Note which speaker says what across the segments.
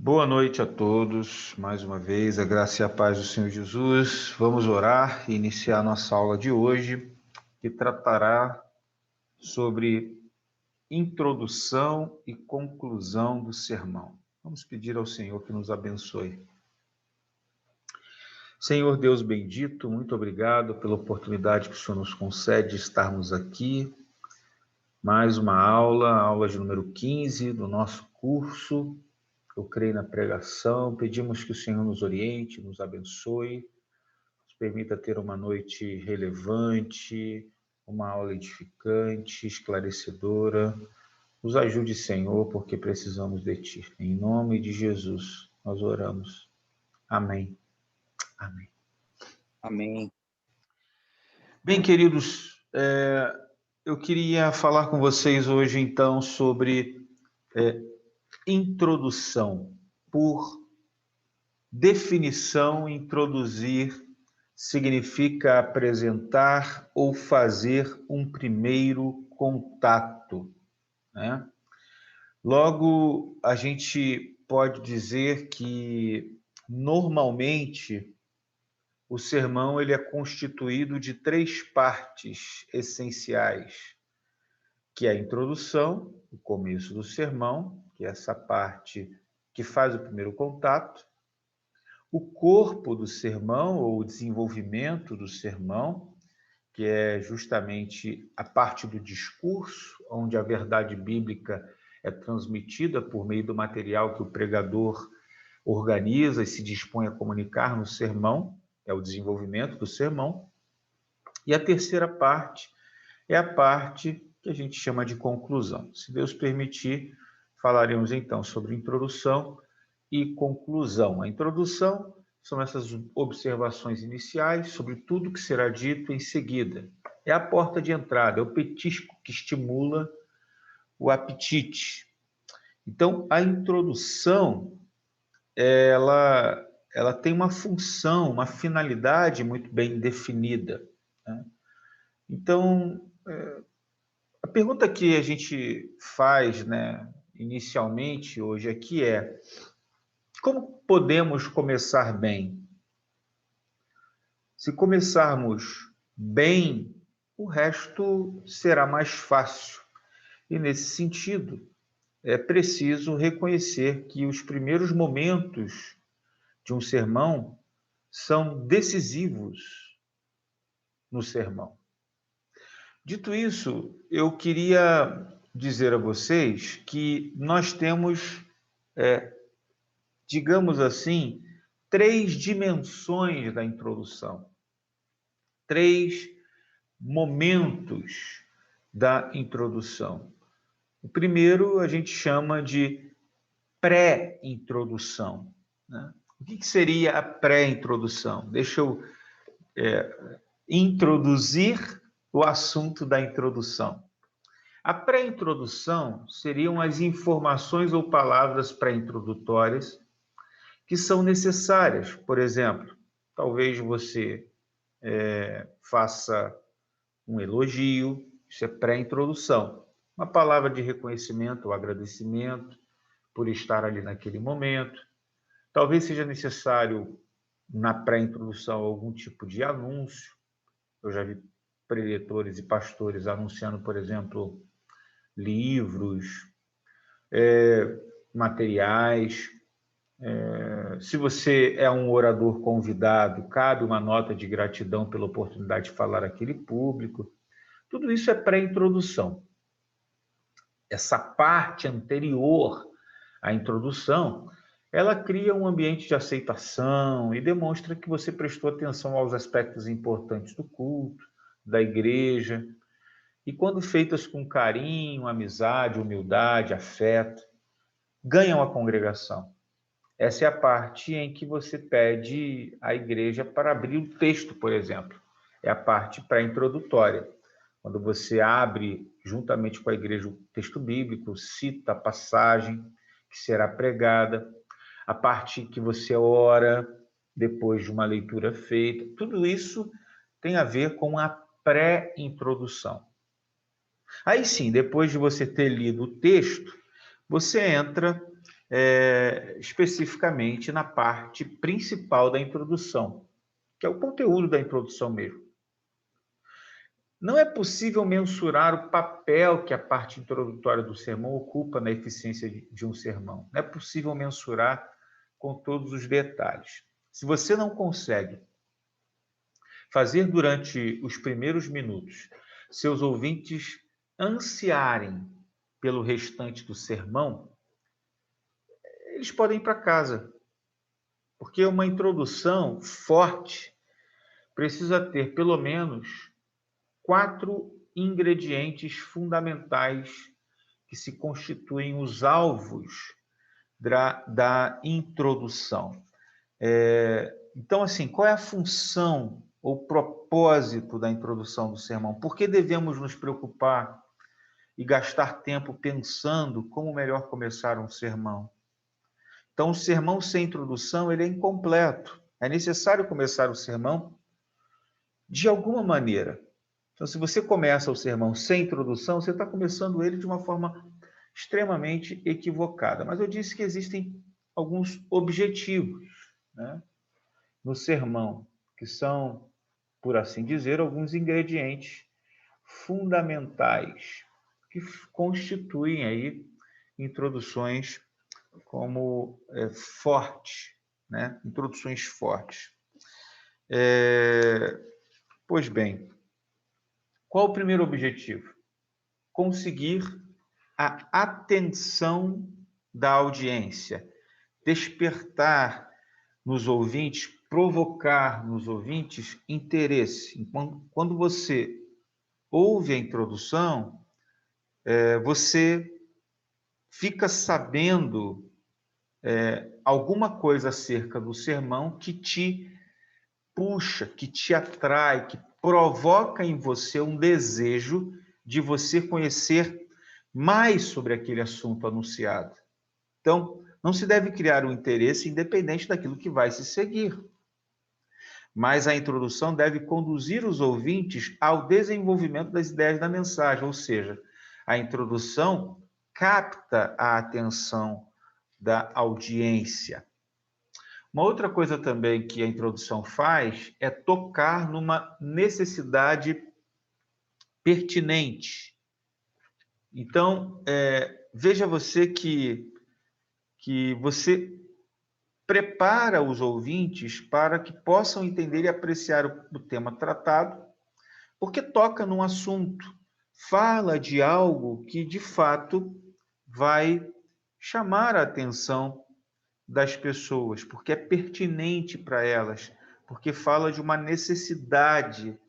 Speaker 1: Boa noite a todos, mais uma vez, a graça e a paz do Senhor Jesus. Vamos orar e iniciar nossa aula de hoje, que tratará sobre introdução e conclusão do sermão. Vamos pedir ao Senhor que nos abençoe. Senhor Deus bendito, muito obrigado pela oportunidade que o Senhor nos concede de estarmos aqui. Mais uma aula, a aula de número 15 do nosso curso. Eu creio na pregação, pedimos que o Senhor nos oriente, nos abençoe, nos permita ter uma noite relevante, uma aula edificante, esclarecedora. Nos ajude, Senhor, porque precisamos de Ti. Em nome de Jesus, nós oramos. Amém. Amém.
Speaker 2: Amém.
Speaker 1: Bem, queridos, eu queria falar com vocês hoje, então, sobre introdução. Por definição, introduzir significa apresentar ou fazer um primeiro contato, né? Logo, a gente pode dizer que, normalmente, o sermão ele é constituído de 3 partes essenciais, que é a introdução, o começo do sermão, que é essa parte que faz o primeiro contato, o corpo do sermão, ou o desenvolvimento do sermão, que é justamente a parte do discurso, onde a verdade bíblica é transmitida por meio do material que o pregador organiza e se dispõe a comunicar no sermão, é o desenvolvimento do sermão. E a terceira parte é a parte que a gente chama de conclusão. Se Deus permitir, falaremos então sobre introdução e conclusão. A introdução são essas observações iniciais sobre tudo que será dito em seguida. É a porta de entrada, é o petisco que estimula o apetite. Então, a introdução, ela tem uma função, uma finalidade muito bem definida, né? Então, a pergunta que a gente faz, né, inicialmente hoje aqui é: como podemos começar bem? Se começarmos bem, o resto será mais fácil. E, nesse sentido, é preciso reconhecer que os primeiros momentos de um sermão são decisivos no sermão. Dito isso, eu queria dizer a vocês que nós temos, digamos assim, 3 dimensões da introdução, 3 momentos da introdução. O primeiro a gente chama de pré-introdução, né? O que seria a pré-introdução? Deixa eu introduzir o assunto da introdução. A pré-introdução seriam as informações ou palavras pré-introdutórias que são necessárias. Por exemplo, talvez você faça um elogio, isso é pré-introdução. Uma palavra de reconhecimento ou agradecimento por estar ali naquele momento. Talvez seja necessário, na pré-introdução, algum tipo de anúncio. Eu já vi preletores e pastores anunciando, por exemplo, livros, materiais. Se você é um orador convidado, cabe uma nota de gratidão pela oportunidade de falar àquele público. Tudo isso é pré-introdução. Essa parte anterior à introdução, ela cria um ambiente de aceitação e demonstra que você prestou atenção aos aspectos importantes do culto, da igreja, e quando feitas com carinho, amizade, humildade, afeto, ganham a congregação. Essa é a parte em que você pede à igreja para abrir o texto, por exemplo. É a parte pré-introdutória. Quando você abre, juntamente com a igreja, o texto bíblico, cita a passagem que será pregada, a parte que você ora depois de uma leitura feita, tudo isso tem a ver com a pré-introdução. Aí sim, depois de você ter lido o texto, você entra especificamente na parte principal da introdução, que é o conteúdo da introdução mesmo. Não é possível mensurar o papel que a parte introdutória do sermão ocupa na eficiência de um sermão. Não é possível mensurar com todos os detalhes. Se você não consegue fazer durante os primeiros minutos seus ouvintes ansiarem pelo restante do sermão, eles podem ir para casa. Porque uma introdução forte precisa ter pelo menos 4 ingredientes fundamentais que se constituem os alvos da introdução. Então, assim, qual é a função ou propósito da introdução do sermão? Por que devemos nos preocupar e gastar tempo pensando como melhor começar um sermão? Então, o sermão sem introdução ele é incompleto. É necessário começar o sermão de alguma maneira. Então, se você começa o sermão sem introdução, você está começando ele de uma forma extremamente equivocada. Mas eu disse que existem alguns objetivos, né, no sermão, que são, por assim dizer, alguns ingredientes fundamentais que constituem aí introduções como fortes, né? Introduções fortes. Pois bem, qual o primeiro objetivo? Conseguir a atenção da audiência, despertar nos ouvintes, provocar nos ouvintes interesse. Quando você ouve a introdução, você fica sabendo alguma coisa acerca do sermão que te puxa, que te atrai, que provoca em você um desejo de você conhecer mais sobre aquele assunto anunciado. Então, não se deve criar um interesse independente daquilo que vai se seguir. Mas a introdução deve conduzir os ouvintes ao desenvolvimento das ideias da mensagem, ou seja, a introdução capta a atenção da audiência. Uma outra coisa também que a introdução faz é tocar numa necessidade pertinente. Então, veja você que você prepara os ouvintes para que possam entender e apreciar o tema tratado, porque toca num assunto, fala de algo que, de fato, vai chamar a atenção das pessoas, porque é pertinente para elas, porque fala de uma necessidade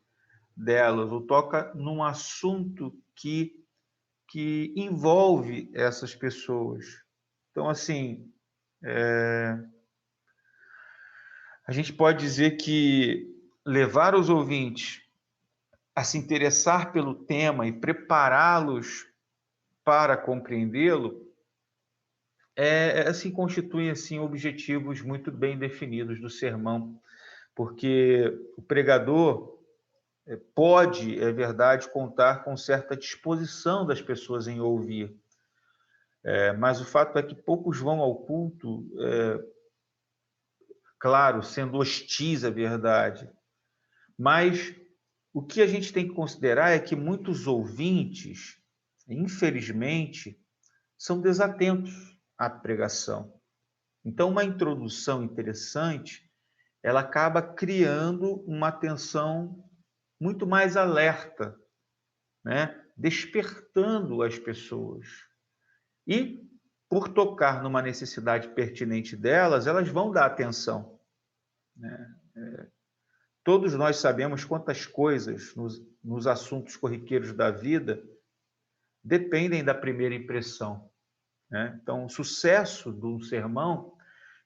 Speaker 1: delas, ou toca num assunto que envolve essas pessoas. Então, assim, a gente pode dizer que levar os ouvintes a se interessar pelo tema e prepará-los para compreendê-lo assim, constituem assim, objetivos muito bem definidos do sermão, porque o pregador pode, é verdade, contar com certa disposição das pessoas em ouvir, mas o fato é que poucos vão ao culto, claro, sendo hostis à verdade, mas o que a gente tem que considerar é que muitos ouvintes, infelizmente, são desatentos à pregação. Então, uma introdução interessante, ela acaba criando uma atenção muito mais alerta, né? Despertando as pessoas. E, por tocar numa necessidade pertinente delas, elas vão dar atenção, né? Todos nós sabemos quantas coisas nos assuntos corriqueiros da vida dependem da primeira impressão, né? Então, o sucesso de um sermão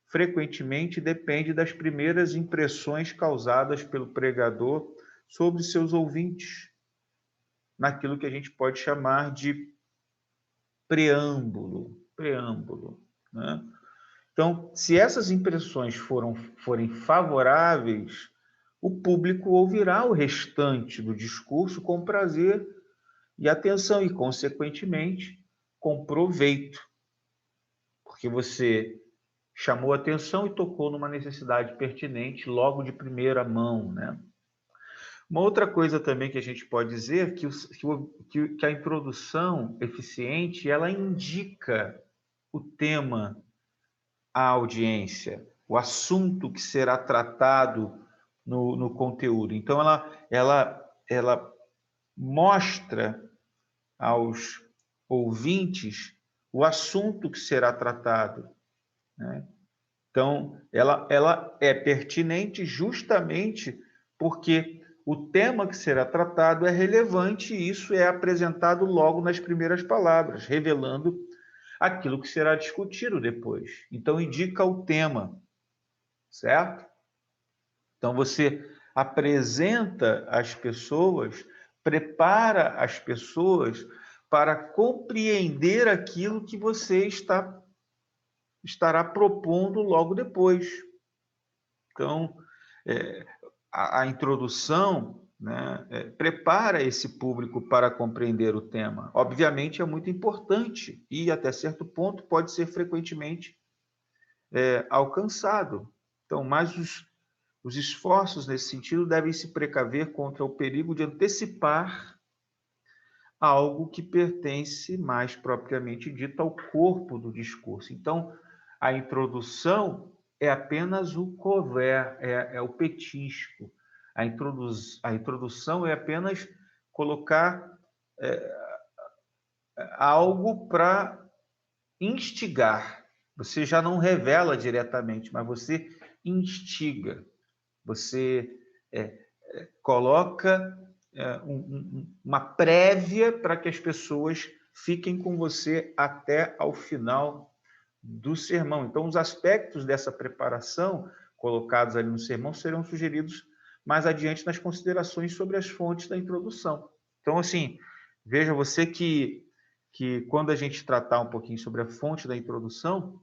Speaker 1: frequentemente depende das primeiras impressões causadas pelo pregador sobre seus ouvintes, naquilo que a gente pode chamar de preâmbulo, né? Então, se essas impressões forem favoráveis, o público ouvirá o restante do discurso com prazer e atenção e, consequentemente, com proveito. porque você chamou atenção e tocou numa necessidade pertinente logo de primeira mão, né? Uma outra coisa também que a gente pode dizer que a introdução eficiente, ela indica o tema à audiência, o assunto que será tratado no conteúdo. Então, ela mostra aos ouvintes o assunto que será tratado, né? Então, ela é pertinente justamente porque o tema que será tratado é relevante e isso é apresentado logo nas primeiras palavras, revelando aquilo que será discutido depois. Então, indica o tema, certo? Então, você apresenta as pessoas, prepara as pessoas para compreender aquilo que você estará propondo logo depois. Então, a introdução, né, prepara esse público para compreender o tema. Obviamente, é muito importante e, até certo ponto, pode ser frequentemente alcançado. Então, mas os esforços nesse sentido devem se precaver contra o perigo de antecipar algo que pertence mais propriamente dito ao corpo do discurso. Então, a introdução é apenas o couvert, é o petisco. A introdução é apenas colocar algo para instigar. Você já não revela diretamente, mas você instiga. Você coloca uma prévia para que as pessoas fiquem com você até ao final do sermão. Então, os aspectos dessa preparação colocados ali no sermão serão sugeridos mais adiante nas considerações sobre as fontes da introdução. Então, assim, veja você que quando a gente tratar um pouquinho sobre a fonte da introdução,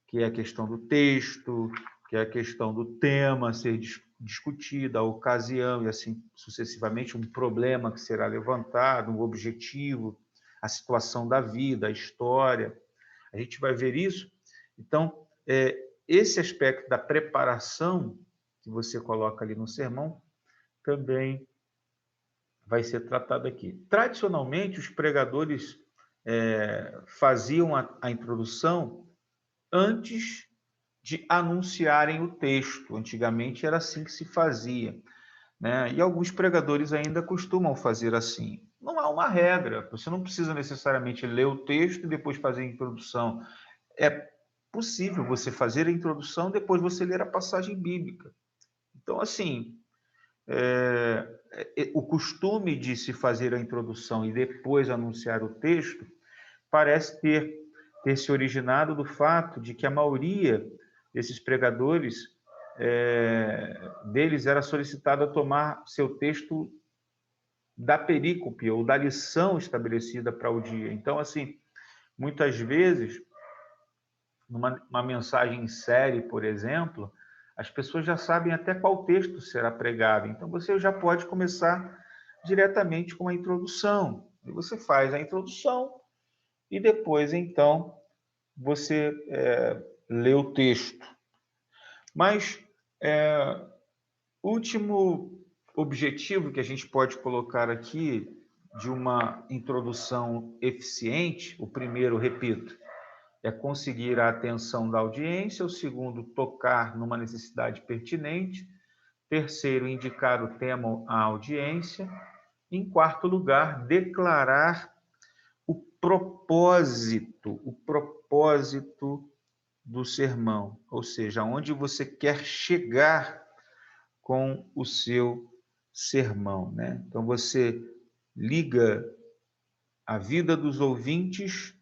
Speaker 1: que é a questão do texto, que é a questão do tema ser discutido, a ocasião e assim sucessivamente, um problema que será levantado, um objetivo, a situação da vida, a história. A gente vai ver isso. Então, esse aspecto da preparação que você coloca ali no sermão também vai ser tratado aqui. Tradicionalmente, os pregadores faziam a introdução antes de anunciarem o texto. Antigamente era assim que se fazia, né? E alguns pregadores ainda costumam fazer assim. Não há uma regra, você não precisa necessariamente ler o texto e depois fazer a introdução. É possível você fazer a introdução, depois você ler a passagem bíblica. Então, assim, o costume de se fazer a introdução e depois anunciar o texto parece ter se originado do fato de que a maioria desses pregadores, deles era solicitado a tomar seu texto da perícope ou da lição estabelecida para o dia. Então, assim, muitas vezes, numa mensagem em série, por exemplo, as pessoas já sabem até qual texto será pregado. Então, você já pode começar diretamente com a introdução. E você faz a introdução e depois, então, você lê o texto. Mas último objetivo que a gente pode colocar aqui de uma introdução eficiente, o primeiro, repito, é conseguir a atenção da audiência, o segundo, tocar numa necessidade pertinente, terceiro, indicar o tema à audiência, em quarto lugar, declarar o propósito do sermão, ou seja, onde você quer chegar com o seu sermão, né? Então você liga a vida dos ouvintes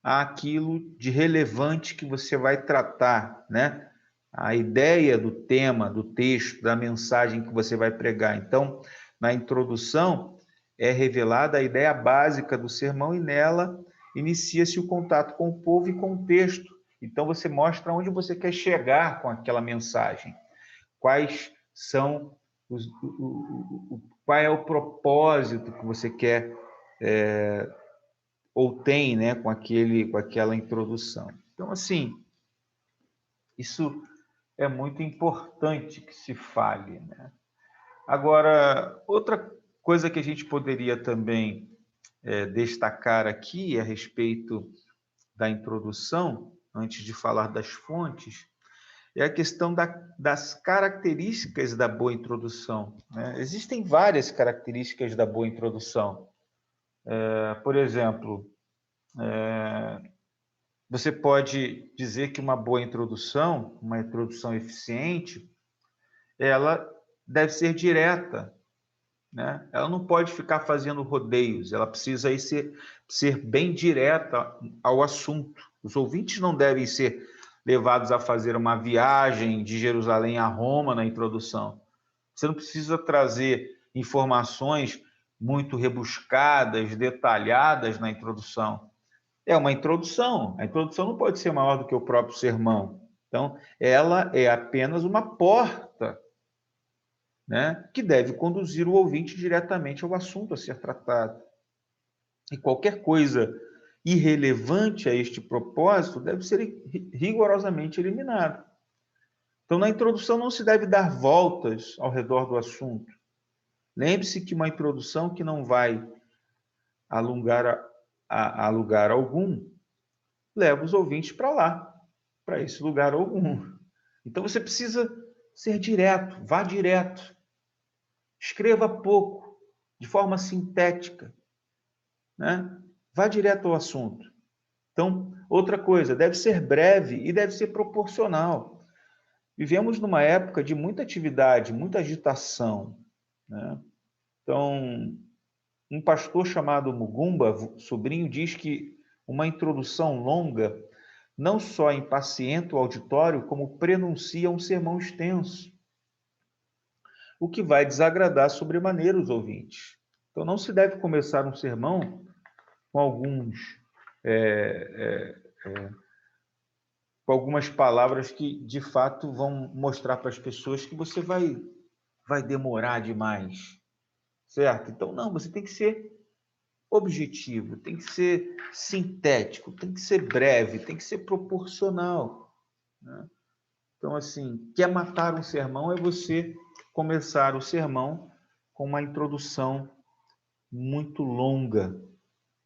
Speaker 1: àquilo de relevante que você vai tratar, né? A ideia do tema, do texto, da mensagem que você vai pregar. Então, na introdução é revelada a ideia básica do sermão e nela inicia-se o contato com o povo e com o texto. Então você mostra onde você quer chegar com aquela mensagem. Quais são qual é o propósito que você quer ou tem, né, com aquela introdução. Então, assim, isso é muito importante que se fale, né? Agora, outra coisa que a gente poderia também destacar aqui a respeito da introdução, antes de falar das fontes, é a questão das características da boa introdução, né? Existem várias características da boa introdução. Por exemplo, você pode dizer que uma boa introdução, uma introdução eficiente, ela deve ser direta, né? Ela não pode ficar fazendo rodeios, ela precisa aí ser bem direta ao assunto. Os ouvintes não devem ser levados a fazer uma viagem de Jerusalém a Roma na introdução. Você não precisa trazer informações muito rebuscadas, detalhadas na introdução. É uma introdução. A introdução não pode ser maior do que o próprio sermão. Então, ela é apenas uma porta, né, que deve conduzir o ouvinte diretamente ao assunto a ser tratado. E qualquer coisa irrelevante a este propósito deve ser rigorosamente eliminado. Então, na introdução não se deve dar voltas ao redor do assunto. Lembre-se que uma introdução que não vai a lugar algum leva os ouvintes para lá, para esse lugar algum. Então, você precisa ser direto, vá direto. Escreva pouco, de forma sintética, né? Vá direto ao assunto. Então, outra coisa, deve ser breve e deve ser proporcional. Vivemos numa época de muita atividade, muita agitação, né? Então, um pastor chamado Mugumba Sobrinho diz que uma introdução longa não só impacienta o auditório, como prenuncia um sermão extenso, o que vai desagradar sobremaneira os ouvintes. Então, não se deve começar um sermão com com algumas palavras que, de fato, vão mostrar para as pessoas que você vai demorar demais, certo? Então, não, você tem que ser objetivo, tem que ser sintético, tem que ser breve, tem que ser proporcional, né? Então, assim, quer matar um sermão é você começar o sermão com uma introdução muito longa.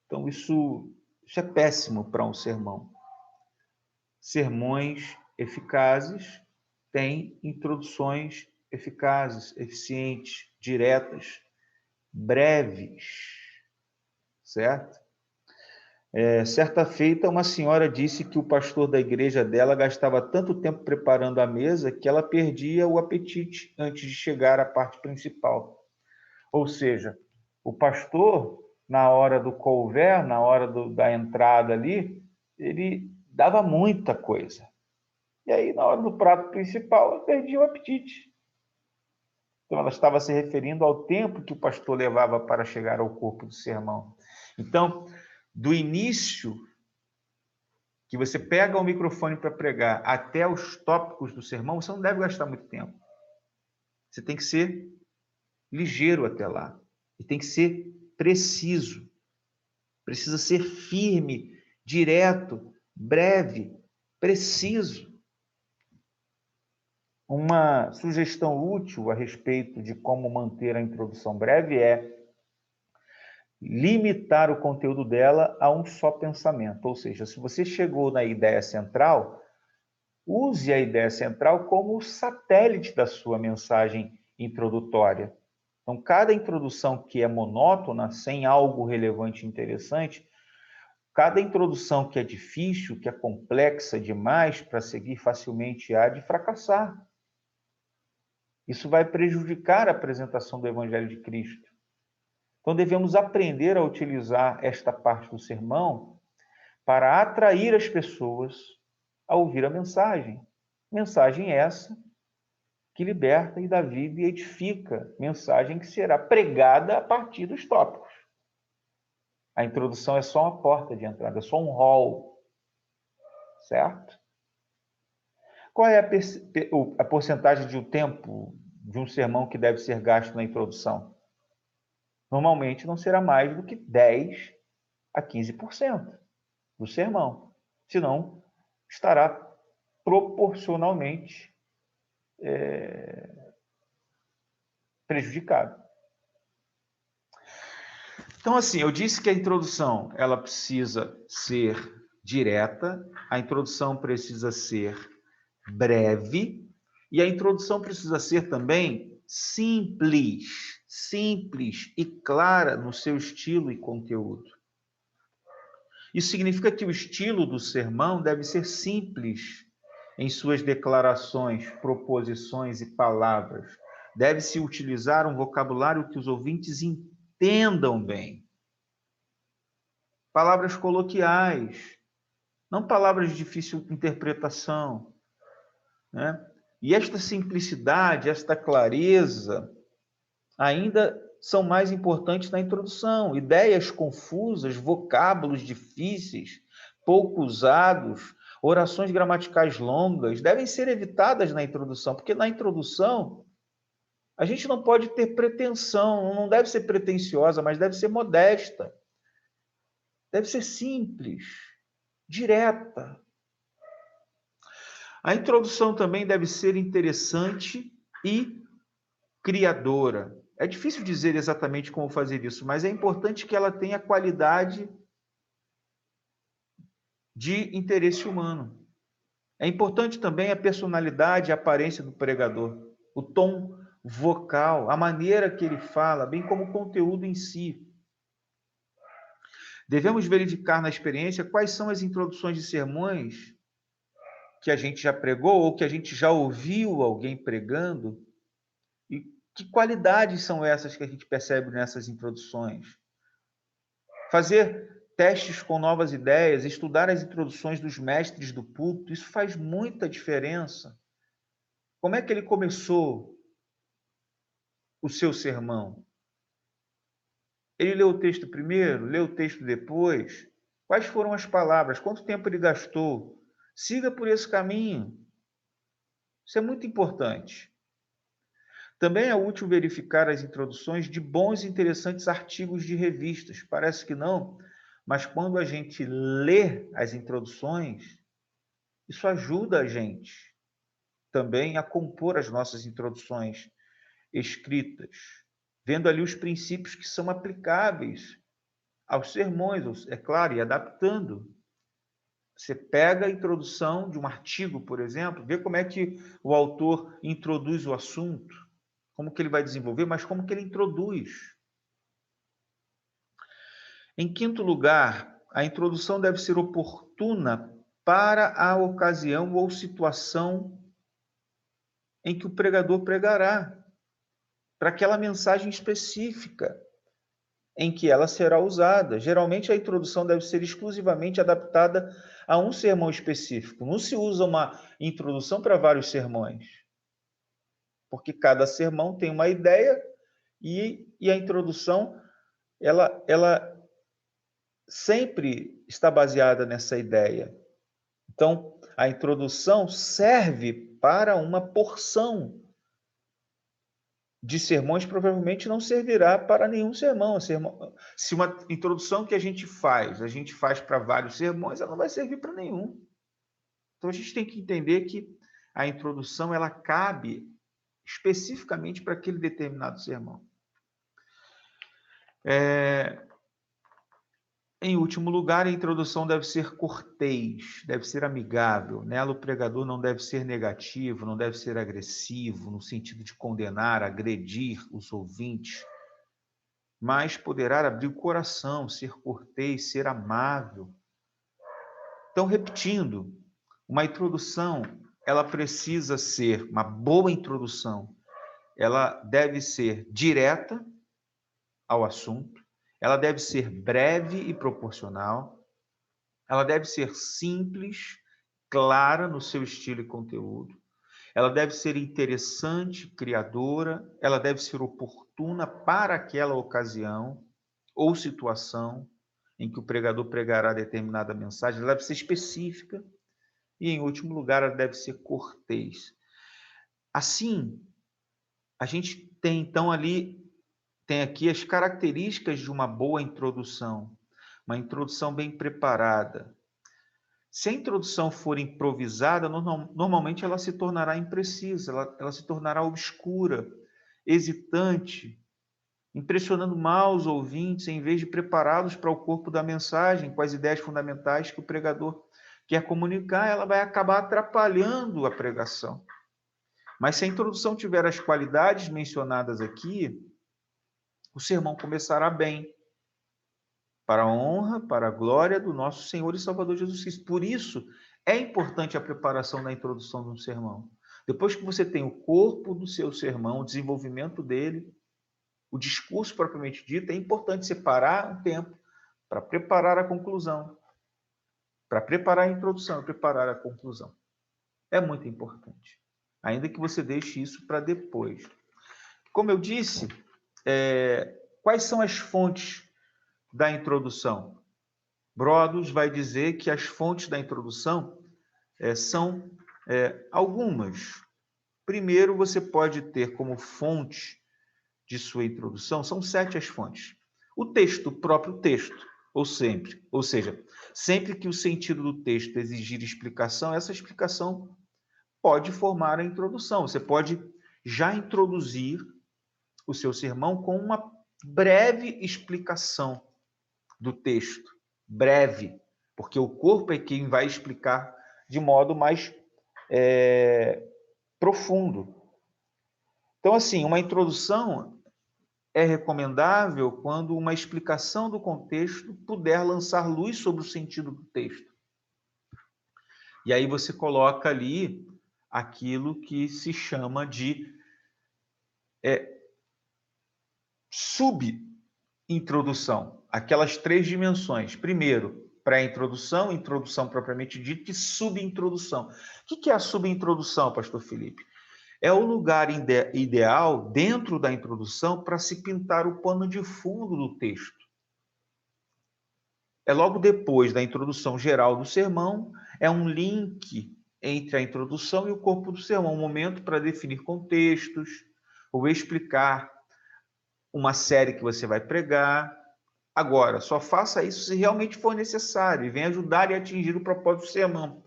Speaker 1: Então, isso é péssimo para um sermão. Sermões eficazes têm introduções eficazes, eficientes, diretas, breves, certo? Certa feita, uma senhora disse que o pastor da igreja dela gastava tanto tempo preparando a mesa que ela perdia o apetite antes de chegar à parte principal. Ou seja, o pastor, na hora do couvert, na hora da entrada ali, ele dava muita coisa. E aí, na hora do prato principal, ela perdia o apetite. Então, ela estava se referindo ao tempo que o pastor levava para chegar ao corpo do sermão. Então, do início, que você pega o microfone para pregar, até os tópicos do sermão, você não deve gastar muito tempo. Você tem que ser ligeiro até lá. E tem que ser preciso. Precisa ser firme, direto, breve, preciso. Uma sugestão útil a respeito de como manter a introdução breve é limitar o conteúdo dela a um só pensamento. Ou seja, se você chegou na ideia central, use a ideia central como o satélite da sua mensagem introdutória. Então, cada introdução que é monótona, sem algo relevante e interessante, cada introdução que é difícil, que é complexa demais para seguir facilmente, há de fracassar. Isso vai prejudicar a apresentação do Evangelho de Cristo. Então, devemos aprender a utilizar esta parte do sermão para atrair as pessoas a ouvir a mensagem. Mensagem essa que liberta e dá vida e edifica. Mensagem que será pregada a partir dos tópicos. A introdução é só uma porta de entrada, é só um hall, certo? Qual é a porcentagem de tempo de um sermão que deve ser gasto na introdução? Normalmente não será mais do que 10 a 15% do sermão. Senão, estará proporcionalmente prejudicado. Então, assim, eu disse que a introdução ela precisa ser direta, a introdução precisa ser breve e a introdução precisa ser também simples e clara no seu estilo e conteúdo. Isso significa que o estilo do sermão deve ser simples em suas declarações, proposições e palavras. Deve-se utilizar um vocabulário que os ouvintes entendam bem. Palavras coloquiais, não palavras de difícil interpretação, né? E esta simplicidade, esta clareza, ainda são mais importantes na introdução. Ideias confusas, vocábulos difíceis, pouco usados, orações gramaticais longas, devem ser evitadas na introdução, porque na introdução a gente não pode ter pretensão, não deve ser pretensiosa, mas deve ser modesta. Deve ser simples, direta. A introdução também deve ser interessante e criadora. É difícil dizer exatamente como fazer isso, mas é importante que ela tenha qualidade de interesse humano. É importante também a personalidade e a aparência do pregador, o tom vocal, a maneira que ele fala, bem como o conteúdo em si. Devemos verificar na experiência quais são as introduções de sermões que a gente já pregou ou que a gente já ouviu alguém pregando e que qualidades são essas que a gente percebe nessas introduções. Fazer testes com novas ideias, estudar as introduções dos mestres do púlpito, isso faz muita diferença. Como é que ele começou o seu sermão? Ele leu o texto primeiro? Leu o texto depois? Quais foram as palavras? Quanto tempo ele gastou? Siga por esse caminho. Isso é muito importante. Também é útil verificar as introduções de bons e interessantes artigos de revistas. Parece que não, mas quando a gente lê as introduções, isso ajuda a gente também a compor as nossas introduções escritas, vendo ali os princípios que são aplicáveis aos sermões, é claro, e adaptando. Você pega a introdução de um artigo, por exemplo, vê como é que o autor introduz o assunto, como que ele vai desenvolver, mas como que ele introduz. Em quinto lugar, a introdução deve ser oportuna para a ocasião ou situação em que o pregador pregará, para aquela mensagem específica em que ela será usada. Geralmente, a introdução deve ser exclusivamente adaptada a um sermão específico. Não se usa uma introdução para vários sermões, porque cada sermão tem uma ideia e a introdução ela sempre está baseada nessa ideia. Então, a introdução serve para uma porção de sermões, provavelmente não servirá para nenhum sermão. Se uma introdução que a gente faz para vários sermões, ela não vai servir para nenhum. Então, a gente tem que entender que a introdução ela cabe especificamente para aquele determinado sermão. Em último lugar, a introdução deve ser cortês, deve ser amigável. Nela, o pregador não deve ser negativo, não deve ser agressivo, no sentido de condenar, agredir os ouvintes, mas poderá abrir o coração, ser cortês, ser amável. Então, repetindo, uma introdução, ela precisa ser uma boa introdução. Ela deve ser direta ao assunto, ela deve ser breve e proporcional, ela deve ser simples, clara no seu estilo e conteúdo, ela deve ser interessante, criadora, ela deve ser oportuna para aquela ocasião ou situação em que o pregador pregará determinada mensagem, ela deve ser específica e, em último lugar, ela deve ser cortês. Assim, a gente tem então tem aqui as características de uma boa introdução, uma introdução bem preparada. Se a introdução for improvisada, normalmente ela se tornará imprecisa, ela se tornará obscura, hesitante, impressionando mal os ouvintes, em vez de prepará-los para o corpo da mensagem, com as ideias fundamentais que o pregador quer comunicar, ela vai acabar atrapalhando a pregação. Mas se a introdução tiver as qualidades mencionadas aqui, o sermão começará bem, para a honra, para a glória do nosso Senhor e Salvador Jesus Cristo. Por isso, é importante a preparação da introdução de um sermão. Depois que você tem o corpo do seu sermão, o desenvolvimento dele, o discurso propriamente dito, é importante separar um tempo para preparar a conclusão, para preparar a introdução e preparar a conclusão. É muito importante, ainda que você deixe isso para depois. Como eu disse, quais são as fontes da introdução? Brodus vai dizer que as fontes da introdução são algumas. Primeiro, você pode ter como fonte de sua introdução, são 7 as fontes. O texto, o próprio texto, ou seja, sempre que o sentido do texto exigir explicação, essa explicação pode formar a introdução. Você pode já introduzir o seu sermão com uma breve explicação do texto. Breve, porque o corpo é quem vai explicar de modo mais profundo. Então, assim, uma introdução é recomendável quando uma explicação do contexto puder lançar luz sobre o sentido do texto. E aí você coloca ali aquilo que se chama de subintrodução, aquelas 3 dimensões. Primeiro, pré-introdução, introdução propriamente dita e subintrodução. O que é a subintrodução, pastor Felipe? É o lugar ideal dentro da introdução para se pintar o pano de fundo do texto. É logo depois da introdução geral do sermão, é um link entre a introdução e o corpo do sermão, um momento para definir contextos, ou explicar uma série que você vai pregar. Agora, só faça isso se realmente for necessário e venha ajudar e atingir o propósito do sermão.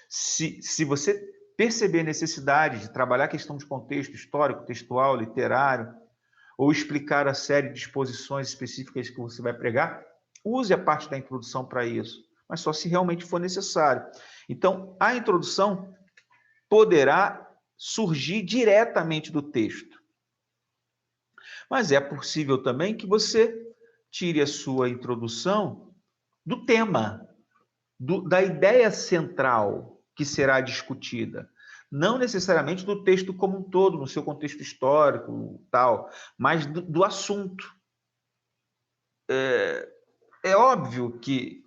Speaker 1: Se você perceber necessidade de trabalhar a questão de contexto histórico, textual, literário, ou explicar a série de exposições específicas que você vai pregar, use a parte da introdução para isso, mas só se realmente for necessário. Então, a introdução poderá surgir diretamente do texto. Mas é possível também que você tire a sua introdução do tema, da ideia central que será discutida. Não necessariamente do texto como um todo, no seu contexto histórico, tal, mas do assunto. É óbvio que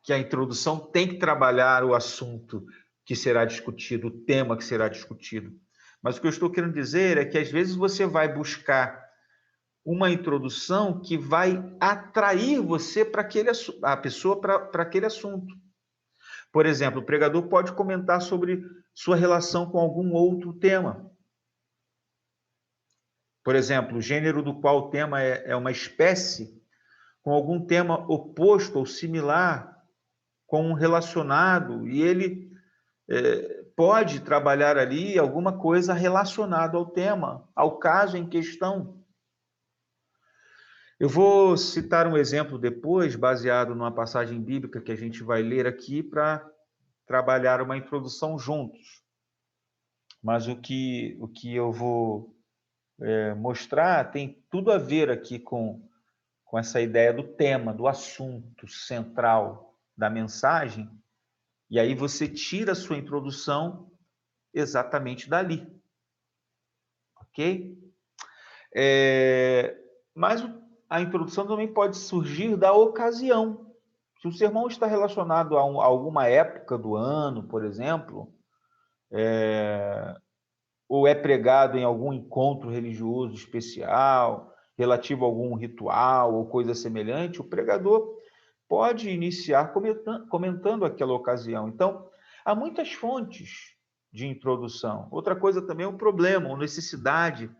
Speaker 1: a introdução tem que trabalhar o assunto que será discutido, o tema que será discutido. Mas o que eu estou querendo dizer é que, às vezes, você vai buscar uma introdução que vai atrair você para a pessoa para aquele assunto. Por exemplo, o pregador pode comentar sobre sua relação com algum outro tema. Por exemplo, o gênero do qual o tema é uma espécie, com algum tema oposto ou similar, com um relacionado, e ele pode trabalhar ali alguma coisa relacionada ao tema, ao caso em questão. Eu vou citar um exemplo depois, baseado numa passagem bíblica que a gente vai ler aqui para trabalhar uma introdução juntos. Mas o que eu vou mostrar tem tudo a ver aqui com essa ideia do tema, do assunto central da mensagem, e aí você tira a sua introdução exatamente dali. Ok? Mas a introdução também pode surgir da ocasião. Se o sermão está relacionado a alguma época do ano, por exemplo, ou é pregado em algum encontro religioso especial, relativo a algum ritual ou coisa semelhante, o pregador pode iniciar comentando aquela ocasião. Então, há muitas fontes de introdução. Outra coisa também é um problema, uma necessidade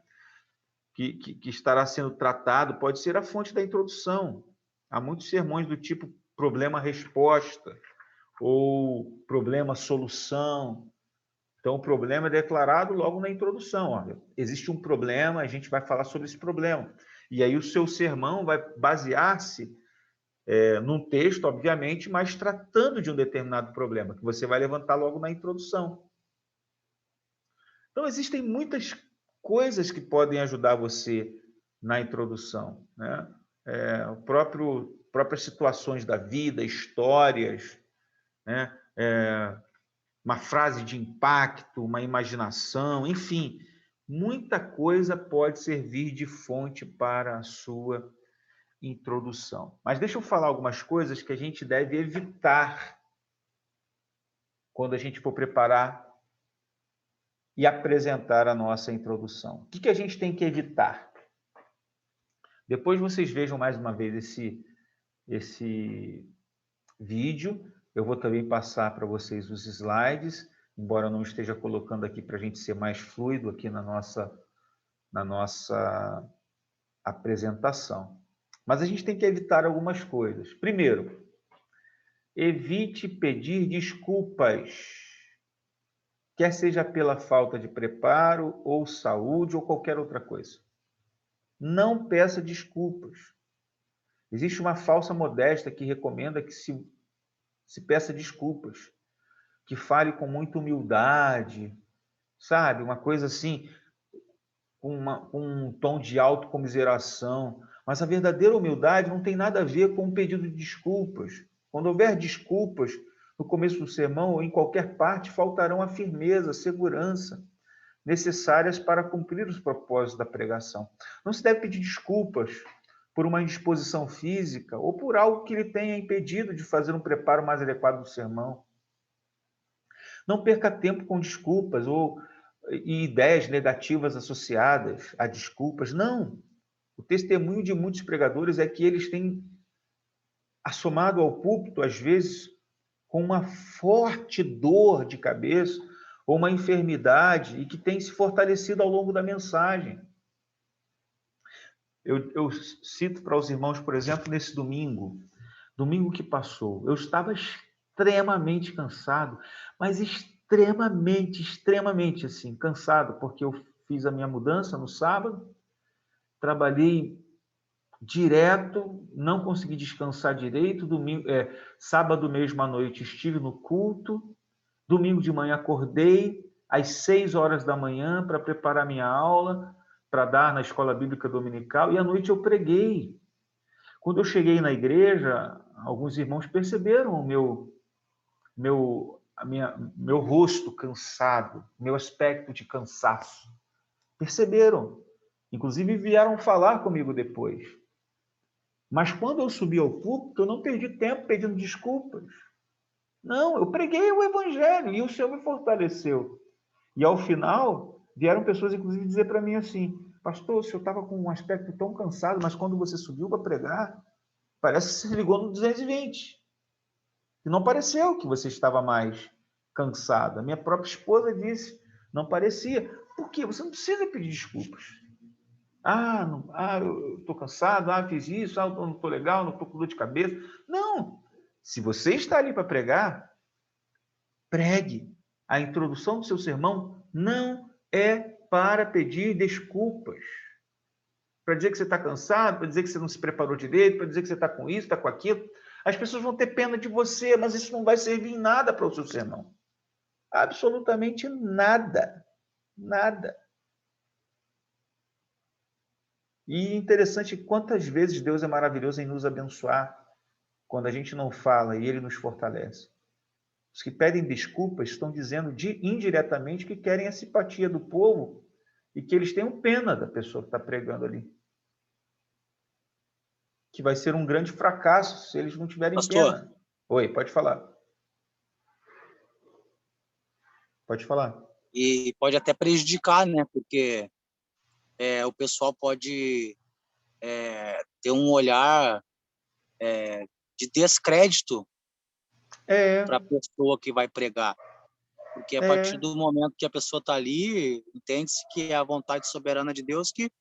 Speaker 1: que estará sendo tratado, pode ser a fonte da introdução. Há muitos sermões do tipo problema-resposta ou problema-solução. Então, o problema é declarado logo na introdução. Olha, existe um problema, a gente vai falar sobre esse problema. E aí o seu sermão vai basear-se num texto, obviamente, mas tratando de um determinado problema, que você vai levantar logo na introdução. Então, existem muitas coisas que podem ajudar você na introdução, né? Próprias situações da vida, histórias, né? Uma frase de impacto, uma imaginação, enfim, muita coisa pode servir de fonte para a sua introdução. Mas deixa eu falar algumas coisas que a gente deve evitar quando a gente for preparar e apresentar a nossa introdução. O que a gente tem que evitar? Depois vocês vejam mais uma vez esse vídeo. Eu vou também passar para vocês os slides, embora eu não esteja colocando aqui para a gente ser mais fluido aqui na nossa apresentação. Mas a gente tem que evitar algumas coisas. Primeiro, evite pedir desculpas, quer seja pela falta de preparo, ou saúde, ou qualquer outra coisa. Não peça desculpas. Existe uma falsa modéstia que recomenda que se peça desculpas, que fale com muita humildade, sabe? Uma coisa assim, com um tom de autocomiseração. Mas a verdadeira humildade não tem nada a ver com um pedido de desculpas. Quando houver desculpas, no começo do sermão ou em qualquer parte, faltarão a firmeza, a segurança necessárias para cumprir os propósitos da pregação. Não se deve pedir desculpas por uma indisposição física ou por algo que lhe tenha impedido de fazer um preparo mais adequado do sermão. Não perca tempo com desculpas e ideias negativas associadas a desculpas. Não. O testemunho de muitos pregadores é que eles têm assomado ao púlpito, às vezes, com uma forte dor de cabeça ou uma enfermidade e que tem se fortalecido ao longo da mensagem. Eu cito para os irmãos, por exemplo, nesse domingo que passou, eu estava extremamente cansado, mas extremamente assim, cansado, porque eu fiz a minha mudança no sábado, trabalhei direto, não consegui descansar direito, sábado mesmo à noite estive no culto, domingo de manhã acordei às 6 horas da manhã para preparar minha aula, para dar na escola bíblica dominical, e à noite eu preguei. Quando eu cheguei na igreja, alguns irmãos perceberam o meu rosto cansado, meu aspecto de cansaço. Perceberam. Inclusive vieram falar comigo depois. Mas quando eu subi ao púlpito, eu não perdi tempo pedindo desculpas. Não, eu preguei o evangelho e o Senhor me fortaleceu. E ao final, vieram pessoas, inclusive, dizer para mim assim: pastor, o senhor estava com um aspecto tão cansado, mas quando você subiu para pregar, parece que se ligou no 220. E não pareceu que você estava mais cansado. A minha própria esposa disse, não parecia. Por quê? Você não precisa pedir desculpas. Eu estou cansado, fiz isso, eu não estou legal, não estou com dor de cabeça. Não. Se você está ali para pregar, pregue. A introdução do seu sermão não é para pedir desculpas. Para dizer que você está cansado, para dizer que você não se preparou direito, para dizer que você está com isso, está com aquilo. As pessoas vão ter pena de você, mas isso não vai servir em nada para o seu sermão. Absolutamente nada. Nada. E interessante quantas vezes Deus é maravilhoso em nos abençoar quando a gente não fala e Ele nos fortalece. Os que pedem desculpas estão dizendo indiretamente que querem a simpatia do povo e que eles tenham pena da pessoa que está pregando ali. Que vai ser um grande fracasso se eles não tiverem
Speaker 2: Pastor,
Speaker 1: pena. Oi, pode falar. Pode falar.
Speaker 2: E pode até prejudicar, né? Porque o pessoal pode ter um olhar de descrédito para a pessoa que vai pregar. Porque a partir do momento que a pessoa está ali, entende-se que é a vontade soberana de Deus que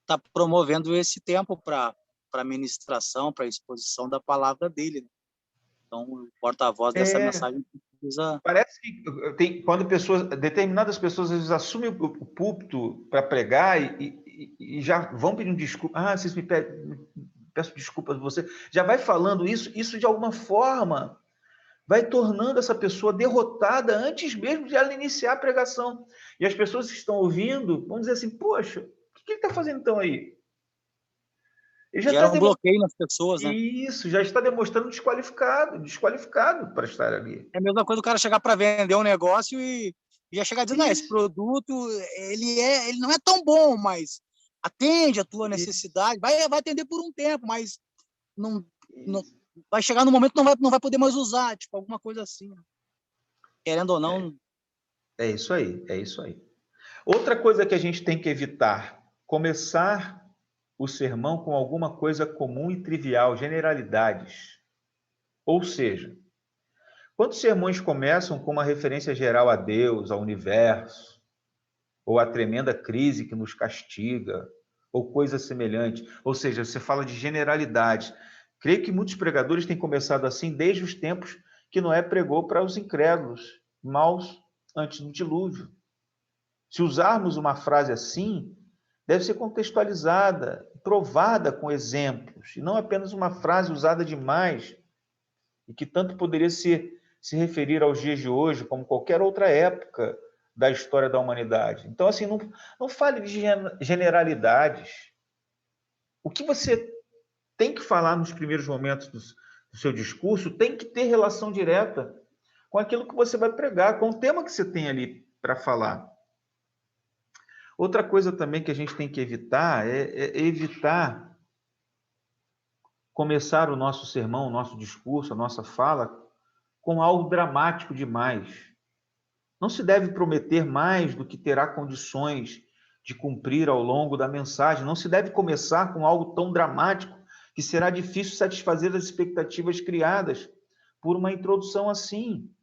Speaker 2: está promovendo esse tempo para a ministração, para a exposição da palavra dele. Então, o porta-voz dessa mensagem precisa...
Speaker 1: Parece que quando determinadas pessoas às vezes assumem o púlpito para pregar e já vão pedindo desculpa. Ah, vocês peço desculpas a você. Já vai falando isso de alguma forma vai tornando essa pessoa derrotada antes mesmo de ela iniciar a pregação. E as pessoas que estão ouvindo vão dizer assim, poxa, o que ele está fazendo então aí? Ele já
Speaker 2: Gera
Speaker 1: está
Speaker 2: um bloqueio nas pessoas, né?
Speaker 1: Isso, já está demonstrando desqualificado para estar ali.
Speaker 2: É a mesma coisa do cara chegar para vender um negócio e já chegar dizendo, esse produto, ele não é tão bom, mas atende a tua necessidade, vai atender por um tempo, mas não vai chegar no momento que não vai poder mais usar, tipo, alguma coisa assim. Querendo ou não.
Speaker 1: É isso aí, é isso aí. Outra coisa que a gente tem que evitar, começar o sermão com alguma coisa comum e trivial, generalidades. Ou seja, quando os sermões começam com uma referência geral a Deus, ao universo, ou à tremenda crise que nos castiga, ou coisa semelhante, ou seja, você fala de generalidades. Creio que muitos pregadores têm começado assim desde os tempos que Noé pregou para os incrédulos, maus antes do dilúvio. Se usarmos uma frase assim, deve ser contextualizada, provada com exemplos, e não apenas uma frase usada demais, e que tanto poderia se referir aos dias de hoje, como qualquer outra época da história da humanidade. Então, assim, não fale de generalidades. O que você tem que falar nos primeiros momentos do seu discurso tem que ter relação direta com aquilo que você vai pregar, com o tema que você tem ali para falar. Outra coisa também que a gente tem que evitar é evitar começar o nosso sermão, o nosso discurso, a nossa fala com algo dramático demais. Não se deve prometer mais do que terá condições de cumprir ao longo da mensagem. Não se deve começar com algo tão dramático que será difícil satisfazer as expectativas criadas por uma introdução assim.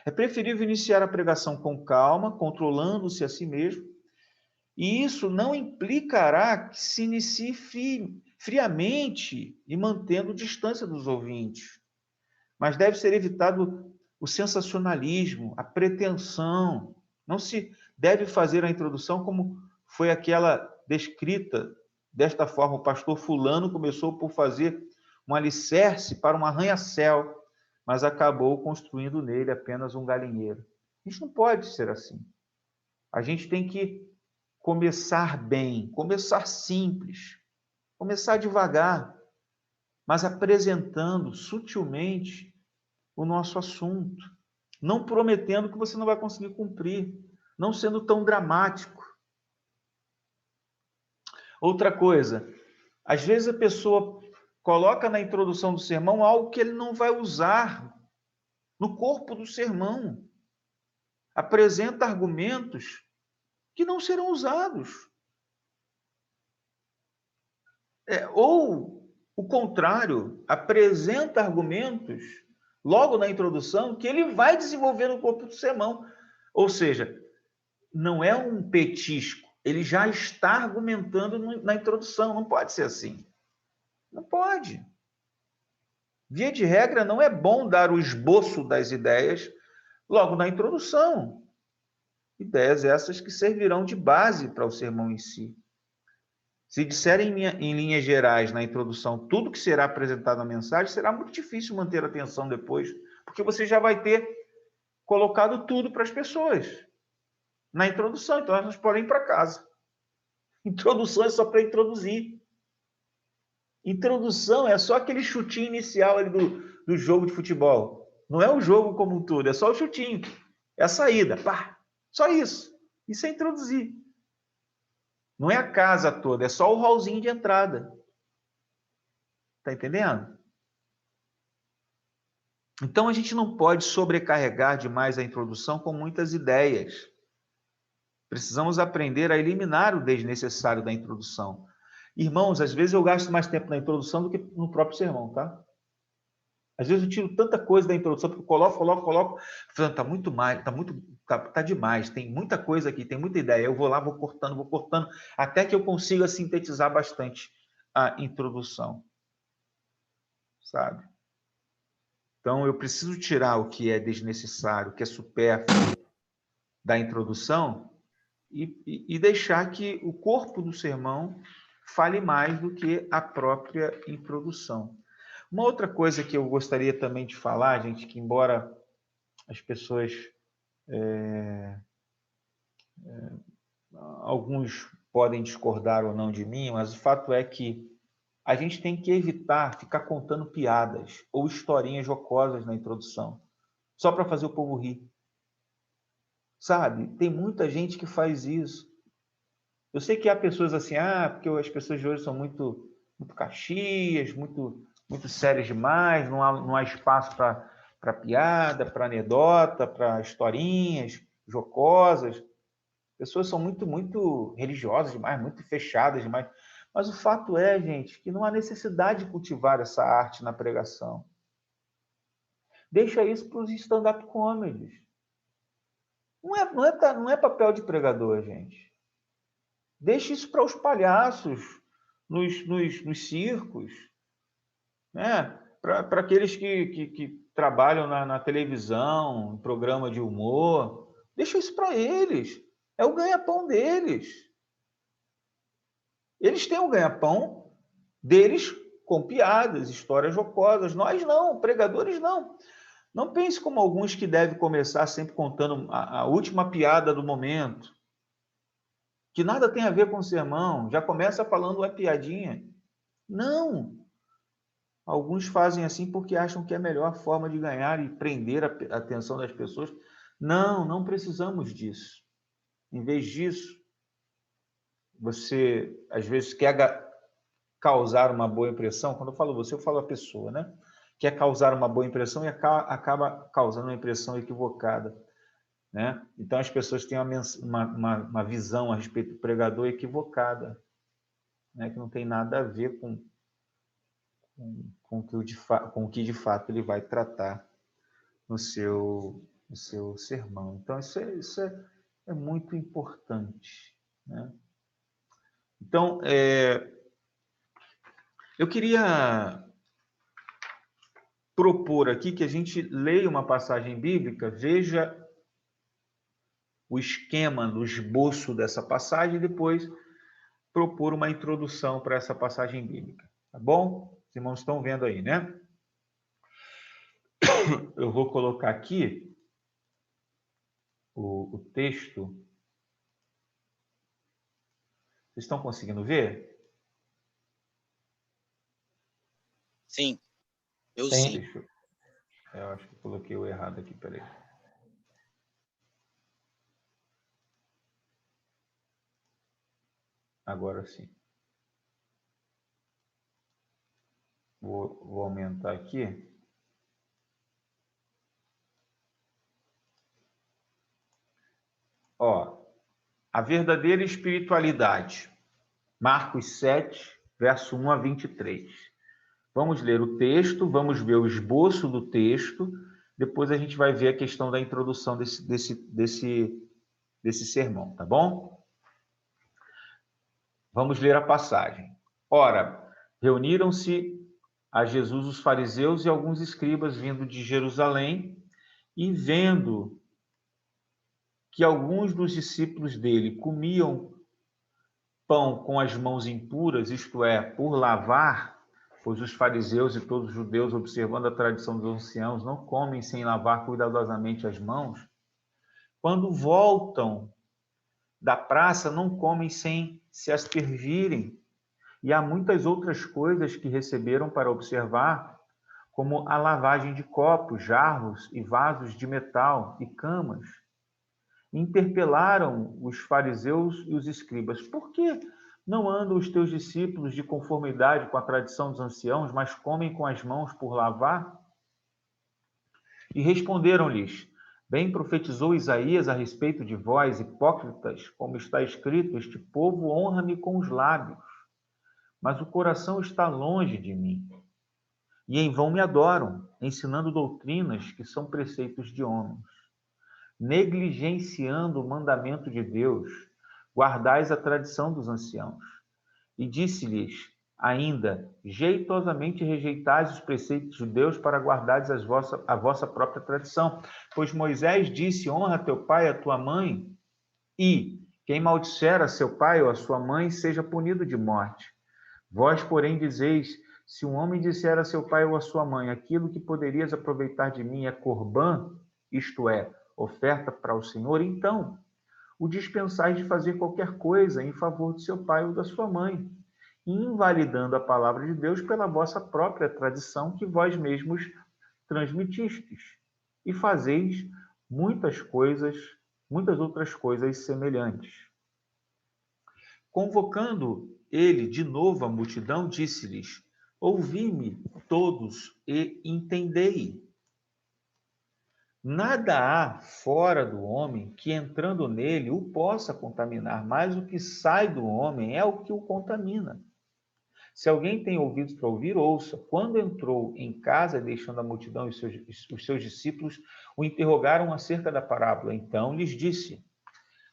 Speaker 1: É preferível iniciar a pregação com calma, controlando-se a si mesmo, e isso não implicará que se inicie friamente e mantendo distância dos ouvintes. Mas deve ser evitado o sensacionalismo, a pretensão. Não se deve fazer a introdução como foi aquela descrita. Desta forma, o pastor fulano começou por fazer um alicerce para um arranha-céu, mas acabou construindo nele apenas um galinheiro. Isso não pode ser assim. A gente tem que começar bem, começar simples, começar devagar, mas apresentando sutilmente o nosso assunto, não prometendo que você não vai conseguir cumprir, não sendo tão dramático. Outra coisa, às vezes a pessoa coloca na introdução do sermão algo que ele não vai usar no corpo do sermão. Apresenta argumentos que não serão usados. Ou o contrário, apresenta argumentos logo na introdução que ele vai desenvolver no corpo do sermão. Ou seja, não é um petisco, ele já está argumentando na introdução, não pode ser assim. Não pode. Via de regra, não é bom dar o esboço das ideias logo na introdução. Ideias essas que servirão de base para o sermão em si. Se disserem em linhas gerais, na introdução, tudo que será apresentado na mensagem, será muito difícil manter a atenção depois, porque você já vai ter colocado tudo para as pessoas na introdução, então elas podem ir para casa. Introdução é só para introduzir. Introdução é só aquele chutinho inicial ali do jogo de futebol. Não é o jogo como um todo, é só o chutinho. É a saída. Pá, só isso. Isso é introduzir. Não é a casa toda, é só o hallzinho de entrada. Tá entendendo? Então a gente não pode sobrecarregar demais a introdução com muitas ideias. Precisamos aprender a eliminar o desnecessário da introdução. Irmãos, às vezes eu gasto mais tempo na introdução do que no próprio sermão, tá? Às vezes eu tiro tanta coisa da introdução, porque eu coloco, falando, tá muito mais, tá demais, tem muita coisa aqui, tem muita ideia. Eu vou lá, vou cortando, até que eu consiga sintetizar bastante a introdução. Sabe? Então, eu preciso tirar o que é desnecessário, o que é supérfluo da introdução e deixar que o corpo do sermão fale mais do que a própria introdução. Uma outra coisa que eu gostaria também de falar, gente, que embora as pessoas, alguns podem discordar ou não de mim, mas o fato é que a gente tem que evitar ficar contando piadas ou historinhas jocosas na introdução, só para fazer o povo rir. Sabe? Tem muita gente que faz isso. Eu sei que há pessoas assim, porque as pessoas de hoje são muito caxias, muito sérias demais, não há espaço para piada, para anedota, para historinhas jocosas. Pessoas são muito religiosas demais, muito fechadas demais. Mas o fato é, gente, que não há necessidade de cultivar essa arte na pregação. Deixa isso para os stand-up comedies. Não é papel de pregador, gente. Deixa isso para os palhaços nos circos, né? Para aqueles que trabalham na televisão, em programa de humor. Deixa isso para eles. É o ganha-pão deles. Eles têm o ganha-pão deles com piadas, histórias jocosas. Nós não, pregadores não. Não pense como alguns que devem começar sempre contando a última piada do momento, que nada tem a ver com o sermão, já começa falando uma piadinha. Não! Alguns fazem assim porque acham que é a melhor forma de ganhar e prender a atenção das pessoas. Não precisamos disso. Em vez disso, você às vezes quer causar uma boa impressão. Quando eu falo você, eu falo a pessoa, né? Quer causar uma boa impressão e acaba causando uma impressão equivocada, né? Então as pessoas têm uma visão a respeito do pregador equivocada, né? Que não tem nada a ver com o que de fato ele vai tratar no seu sermão. Então isso é muito importante, né? Então eu queria propor aqui que a gente leia uma passagem bíblica, veja o esquema, no esboço dessa passagem e depois propor uma introdução para essa passagem bíblica. Tá bom? Os irmãos estão vendo aí, né? Eu vou colocar aqui o texto. Vocês estão conseguindo ver?
Speaker 2: Sim, eu
Speaker 1: Tem.
Speaker 2: sim.
Speaker 1: Eu acho que coloquei o errado aqui, peraí. Agora sim. Vou aumentar aqui. Ó, a verdadeira espiritualidade. Marcos 7, verso 1 a 23. Vamos ler o texto, vamos ver o esboço do texto, depois a gente vai ver a questão da introdução desse sermão, tá bom? Vamos ler a passagem. Ora, reuniram-se a Jesus os fariseus e alguns escribas vindo de Jerusalém, e vendo que alguns dos discípulos dele comiam pão com as mãos impuras, isto é, por lavar, pois os fariseus e todos os judeus, observando a tradição dos anciãos, não comem sem lavar cuidadosamente as mãos. Quando voltam da praça, não comem sem se aspergirem. E há muitas outras coisas que receberam para observar, como a lavagem de copos, jarros e vasos de metal e camas. Interpelaram os fariseus e os escribas: por que não andam os teus discípulos de conformidade com a tradição dos anciãos, mas comem com as mãos por lavar? E responderam-lhes: bem profetizou Isaías a respeito de vós, hipócritas, como está escrito: este povo honra-me com os lábios, mas o coração está longe de mim. E em vão me adoram, ensinando doutrinas que são preceitos de homens. Negligenciando o mandamento de Deus, guardais a tradição dos anciãos. E disse-lhes Ainda, jeitosamente rejeitais os preceitos de Deus para guardares a vossa própria tradição. Pois Moisés disse, honra teu pai e a tua mãe, e quem maldisser a seu pai ou a sua mãe seja punido de morte. Vós, porém, dizeis, se um homem disser a seu pai ou a sua mãe, aquilo que poderias aproveitar de mim é corbã, isto é, oferta para o Senhor, então o dispensais de fazer qualquer coisa em favor de seu pai ou da sua mãe, invalidando a palavra de Deus pela vossa própria tradição que vós mesmos transmitistes, e fazeis muitas outras coisas semelhantes. Convocando ele de novo a multidão, disse-lhes, ouvi-me todos e entendei. Nada há fora do homem que, entrando nele, o possa contaminar, mas o que sai do homem é o que o contamina. Se alguém tem ouvidos para ouvir, ouça. Quando entrou em casa, deixando a multidão e os seus discípulos, o interrogaram acerca da parábola. Então lhes disse,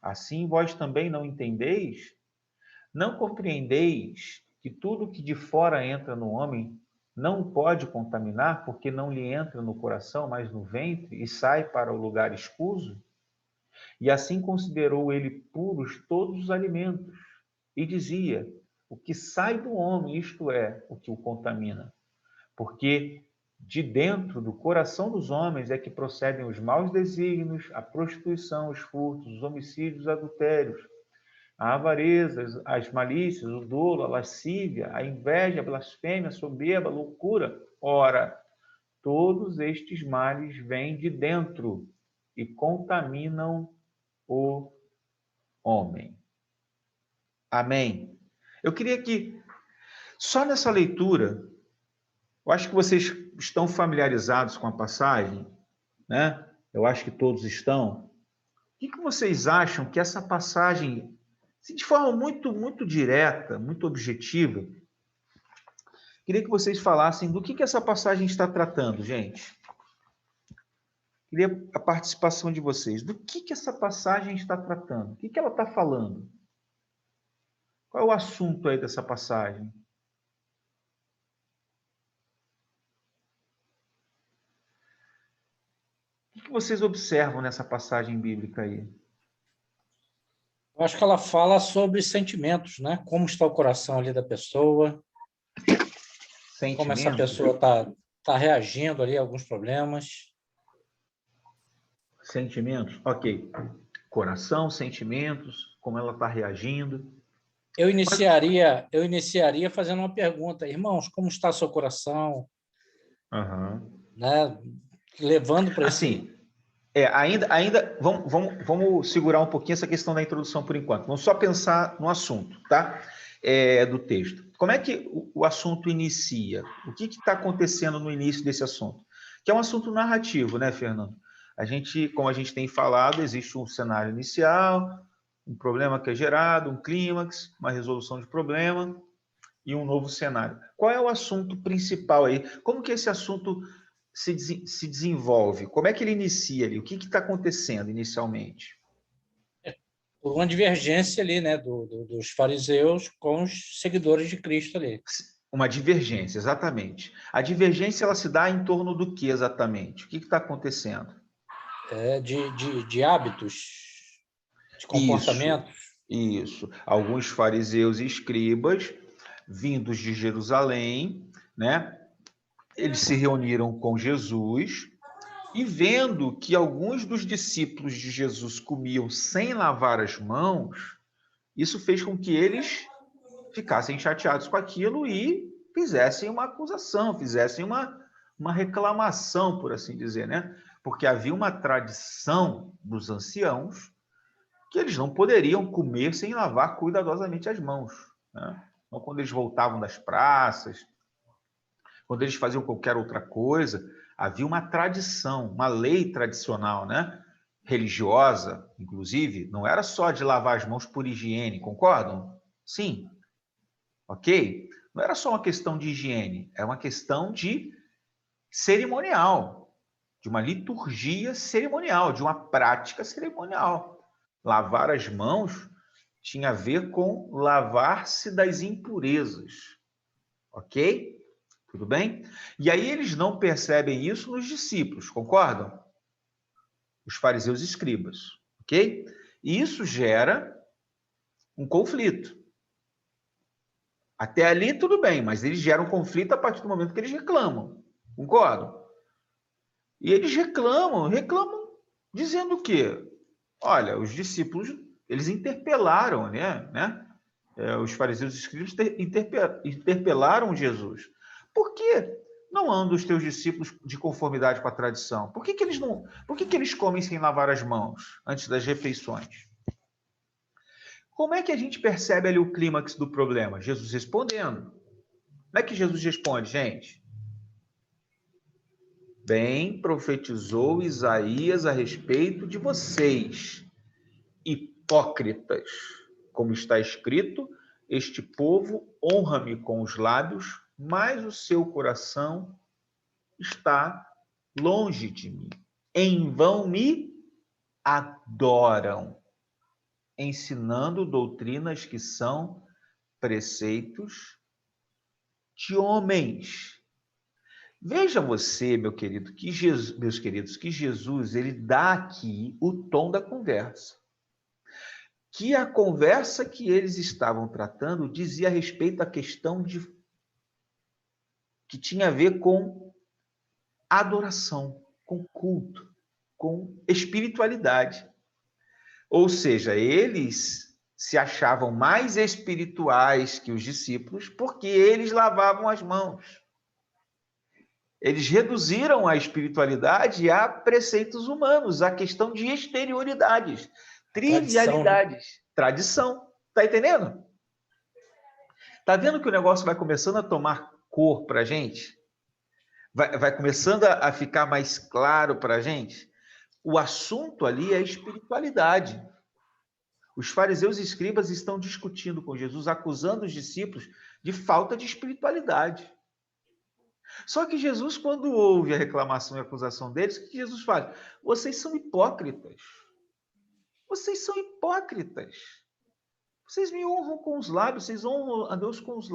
Speaker 1: assim vós também não entendeis? Não compreendeis que tudo que de fora entra no homem não o pode contaminar, porque não lhe entra no coração, mas no ventre, e sai para o lugar escuso? E assim considerou ele puros todos os alimentos, e dizia, o que sai do homem, isto é, o que o contamina. Porque de dentro do coração dos homens é que procedem os maus desígnios, a prostituição, os furtos, os homicídios, os adultérios, a avareza, as malícias, o dolo, a lascívia, a inveja, a blasfêmia, a soberba, a loucura. Ora, todos estes males vêm de dentro e contaminam o homem. Amém. Eu queria que, só nessa leitura, eu acho que vocês estão familiarizados com a passagem, né? Eu acho que todos estão. O que vocês acham que essa passagem, de forma muito direta, muito objetiva, queria que vocês falassem do que essa passagem está tratando, gente? Queria a participação de vocês. Do que essa passagem está tratando? O que ela está falando? Qual é o assunto aí dessa passagem? O que vocês observam nessa passagem bíblica aí?
Speaker 3: Eu acho que ela fala sobre sentimentos, né? Como está o coração ali da pessoa, como essa pessoa está reagindo ali a alguns problemas.
Speaker 1: Sentimentos, ok. Coração, sentimentos, como ela está reagindo.
Speaker 3: Eu iniciaria fazendo uma pergunta, irmãos, como está seu coração? Né? Levando para
Speaker 1: assim, ainda vamos segurar um pouquinho essa questão da introdução por enquanto. Vamos só pensar no assunto, tá? Do texto. Como é que o assunto inicia? O que está acontecendo no início desse assunto? Que é um assunto narrativo, né, Fernando? Como a gente tem falado, existe um cenário inicial, um problema que é gerado, um clímax, uma resolução de problema e um novo cenário. Qual é o assunto principal aí? Como que esse assunto se desenvolve? Como é que ele inicia ali? O que está acontecendo inicialmente?
Speaker 3: Por uma divergência ali, né, dos fariseus com os seguidores de Cristo ali.
Speaker 1: Uma divergência, exatamente. A divergência ela se dá em torno do que exatamente? O que está acontecendo?
Speaker 3: De hábitos, de comportamentos.
Speaker 1: Isso. Alguns fariseus e escribas, vindos de Jerusalém, né? Eles se reuniram com Jesus e vendo que alguns dos discípulos de Jesus comiam sem lavar as mãos, isso fez com que eles ficassem chateados com aquilo e fizessem uma acusação, fizessem uma reclamação, por assim dizer, né? Porque havia uma tradição dos anciãos que eles não poderiam comer sem lavar cuidadosamente as mãos, né? Então, quando eles voltavam das praças, quando eles faziam qualquer outra coisa, havia uma tradição, uma lei tradicional, né? Religiosa, inclusive, não era só de lavar as mãos por higiene, concordam? Sim. Ok? Não era só uma questão de higiene, é uma questão de cerimonial, de uma liturgia cerimonial, de uma prática cerimonial. Lavar as mãos tinha a ver com lavar-se das impurezas. Ok? Tudo bem? E aí eles não percebem isso nos discípulos, concordam? Os fariseus e escribas, ok? E isso gera um conflito. Até ali tudo bem, mas eles geram um conflito a partir do momento que eles reclamam, concordam? E eles reclamam dizendo o quê? Olha, os discípulos, eles interpelaram, né? Os fariseus e escribas interpelaram Jesus. Por que não andam os teus discípulos de conformidade com a tradição? Por que eles não? Por que eles comem sem lavar as mãos antes das refeições? Como é que a gente percebe ali o clímax do problema? Jesus respondendo. Como é que Jesus responde, gente? Bem profetizou Isaías a respeito de vocês, hipócritas, como está escrito, este povo honra-me com os lábios, mas o seu coração está longe de mim. Em vão me adoram, ensinando doutrinas que são preceitos de homens. Veja você, meu querido, meus queridos, que Jesus ele dá aqui o tom da conversa. Que a conversa que eles estavam tratando dizia a respeito da questão que tinha a ver com adoração, com culto, com espiritualidade. Ou seja, eles se achavam mais espirituais que os discípulos porque eles lavavam as mãos. Eles reduziram a espiritualidade a preceitos humanos, a questão de exterioridades, trivialidades, tradição. Tá entendendo? Tá vendo que o negócio vai começando a tomar cor para a gente? Vai começando a ficar mais claro para a gente? O assunto ali é espiritualidade. Os fariseus e escribas estão discutindo com Jesus, acusando os discípulos de falta de espiritualidade. Só que Jesus, quando ouve a reclamação e a acusação deles, o que Jesus fala? Vocês são hipócritas. Vocês são hipócritas. Vocês me honram com os lábios, vocês honram a Deus com os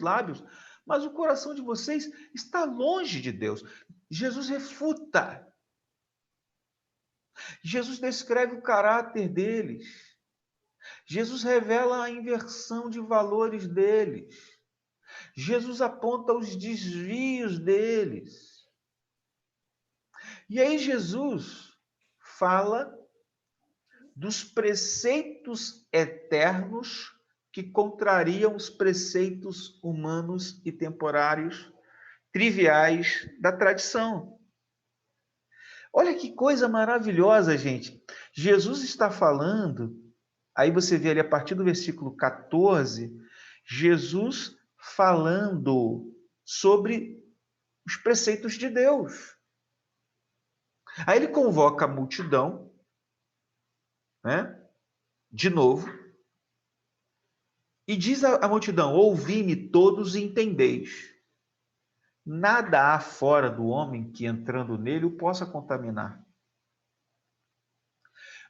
Speaker 1: lábios, mas o coração de vocês está longe de Deus. Jesus refuta. Jesus descreve o caráter deles. Jesus revela a inversão de valores deles. Jesus aponta os desvios deles. E aí Jesus fala dos preceitos eternos que contrariam os preceitos humanos e temporários, triviais da tradição. Olha que coisa maravilhosa, gente. Jesus está falando, aí você vê ali a partir do versículo 14, Jesus falando sobre os preceitos de Deus. Aí ele convoca a multidão, né? De novo, e diz à multidão: ouvi-me todos e entendeis. Nada há fora do homem que, entrando nele, o possa contaminar.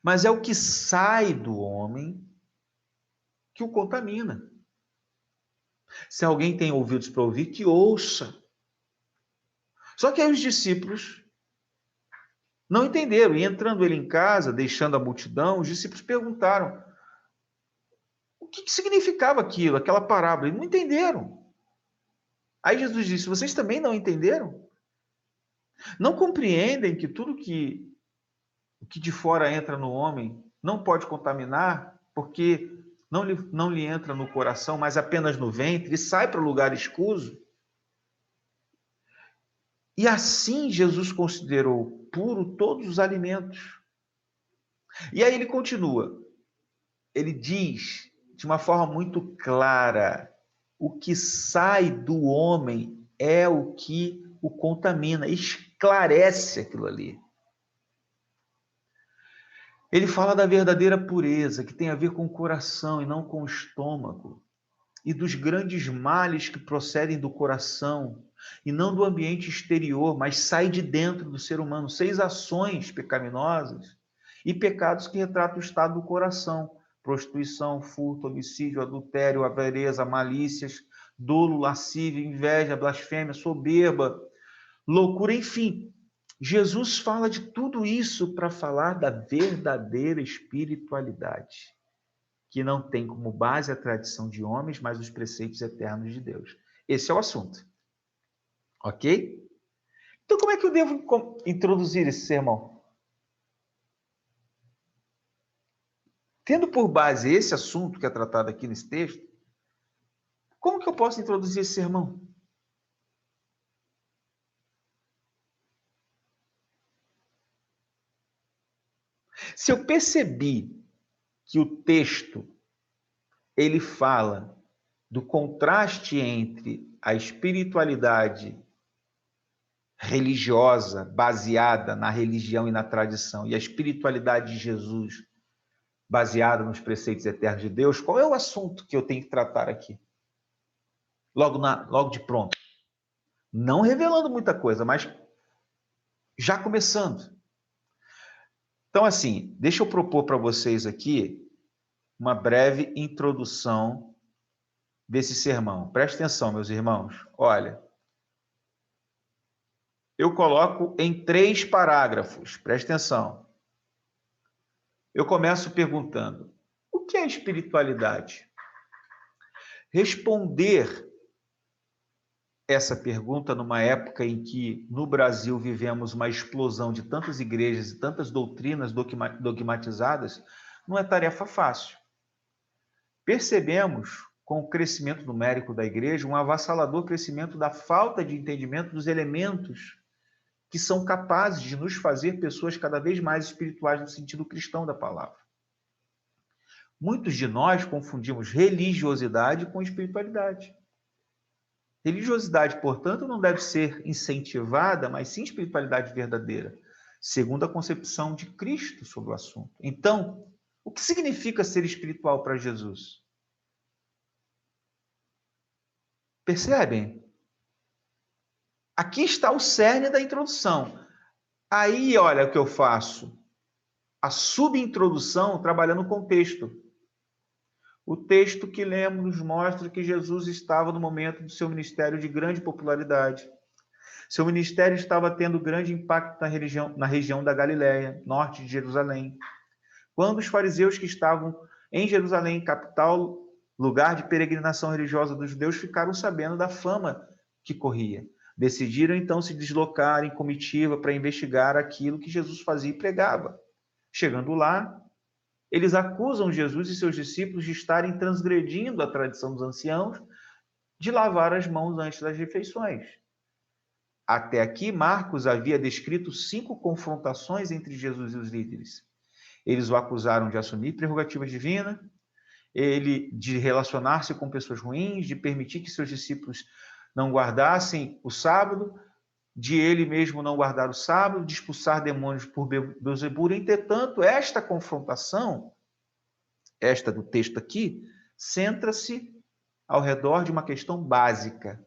Speaker 1: Mas é o que sai do homem que o contamina. Se alguém tem ouvidos para ouvir, que ouça. Só que aí os discípulos não entenderam. E entrando ele em casa, deixando a multidão, os discípulos perguntaram o que significava aquilo, aquela parábola. E não entenderam. Aí Jesus disse: vocês também não entenderam? Não compreendem que tudo que de fora entra no homem não pode contaminar, porque não lhe entra no coração, mas apenas no ventre, e sai para o lugar escuso? E assim Jesus considerou puro todos os alimentos. E aí ele continua. Ele diz de uma forma muito clara: o que sai do homem é o que o contamina, esclarece aquilo ali. Ele fala da verdadeira pureza, que tem a ver com o coração e não com o estômago, e dos grandes males que procedem do coração, e não do ambiente exterior, mas sai de dentro do ser humano. 6 ações pecaminosas e pecados que retratam o estado do coração: prostituição, furto, homicídio, adultério, avareza, malícias, dolo, lascívia, inveja, blasfêmia, soberba, loucura, enfim. Jesus fala de tudo isso para falar da verdadeira espiritualidade, que não tem como base a tradição de homens, mas os preceitos eternos de Deus. Esse é o assunto. Ok? Então, como é que eu devo introduzir esse sermão? Tendo por base esse assunto que é tratado aqui nesse texto, como que eu posso introduzir esse sermão? Se eu percebi que o texto ele fala do contraste entre a espiritualidade religiosa baseada na religião e na tradição e a espiritualidade de Jesus baseada nos preceitos eternos de Deus, qual é o assunto que eu tenho que tratar aqui? Logo de pronto. Não revelando muita coisa, mas já começando. Então, assim, deixa eu propor para vocês aqui uma breve introdução desse sermão. Preste atenção, meus irmãos. Olha, eu coloco em 3 parágrafos. Preste atenção. Eu começo perguntando: o que é espiritualidade? Responder essa pergunta numa época em que no Brasil vivemos uma explosão de tantas igrejas e tantas doutrinas dogmatizadas, não é tarefa fácil. Percebemos, com o crescimento numérico da igreja, um avassalador crescimento da falta de entendimento dos elementos que são capazes de nos fazer pessoas cada vez mais espirituais no sentido cristão da palavra. Muitos de nós confundimos religiosidade com espiritualidade. Religiosidade, portanto, não deve ser incentivada, mas sim espiritualidade verdadeira, segundo a concepção de Cristo sobre o assunto. Então, o que significa ser espiritual para Jesus? Percebem? Aqui está o cerne da introdução. Aí, olha o que eu faço. A subintrodução trabalhando o contexto. O texto que lemos nos mostra que Jesus estava no momento do seu ministério de grande popularidade. Seu ministério estava tendo grande impacto na região da Galiléia, norte de Jerusalém. Quando os fariseus que estavam em Jerusalém, capital, lugar de peregrinação religiosa dos judeus, ficaram sabendo da fama que corria. Decidiram então se deslocar em comitiva para investigar aquilo que Jesus fazia e pregava. Chegando lá, eles acusam Jesus e seus discípulos de estarem transgredindo a tradição dos anciãos de lavar as mãos antes das refeições. Até aqui, Marcos havia descrito 5 confrontações entre Jesus e os líderes. Eles o acusaram de assumir prerrogativa divina, de relacionar-se com pessoas ruins, de permitir que seus discípulos não guardassem o sábado, de ele mesmo não guardar o sábado, de expulsar demônios por Beelzebul. Entretanto, esta confrontação, esta do texto aqui, centra-se ao redor de uma questão básica.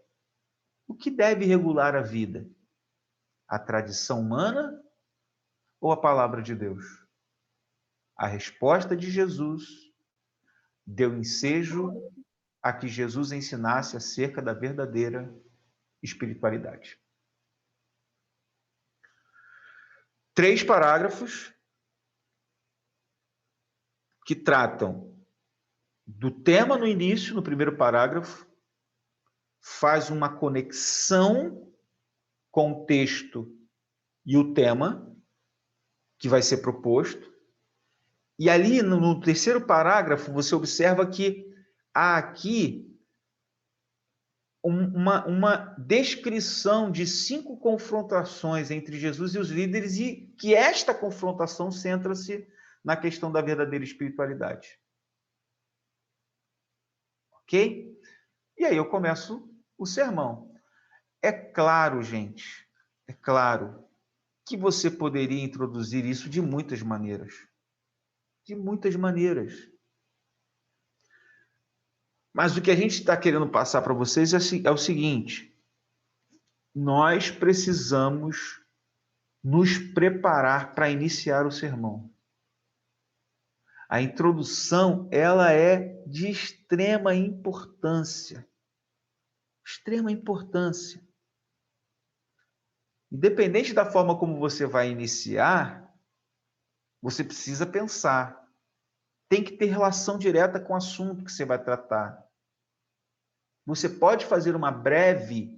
Speaker 1: O que deve regular a vida? A tradição humana ou a palavra de Deus? A resposta de Jesus deu ensejo a que Jesus ensinasse acerca da verdadeira espiritualidade. 3 parágrafos que tratam do tema no início, no primeiro parágrafo, faz uma conexão com o texto e o tema que vai ser proposto. E ali, no terceiro parágrafo, você observa que há aqui uma descrição de 5 confrontações entre Jesus e os líderes e que esta confrontação centra-se na questão da verdadeira espiritualidade. Ok? E aí eu começo o sermão. É claro, gente, é claro que você poderia introduzir isso de muitas maneiras. De muitas maneiras. Mas o que a gente está querendo passar para vocês é o seguinte: nós precisamos nos preparar para iniciar o sermão. A introdução, ela é de extrema importância. Extrema importância. Independente da forma como você vai iniciar, você precisa pensar. Tem que ter relação direta com o assunto que você vai tratar. Você pode fazer uma breve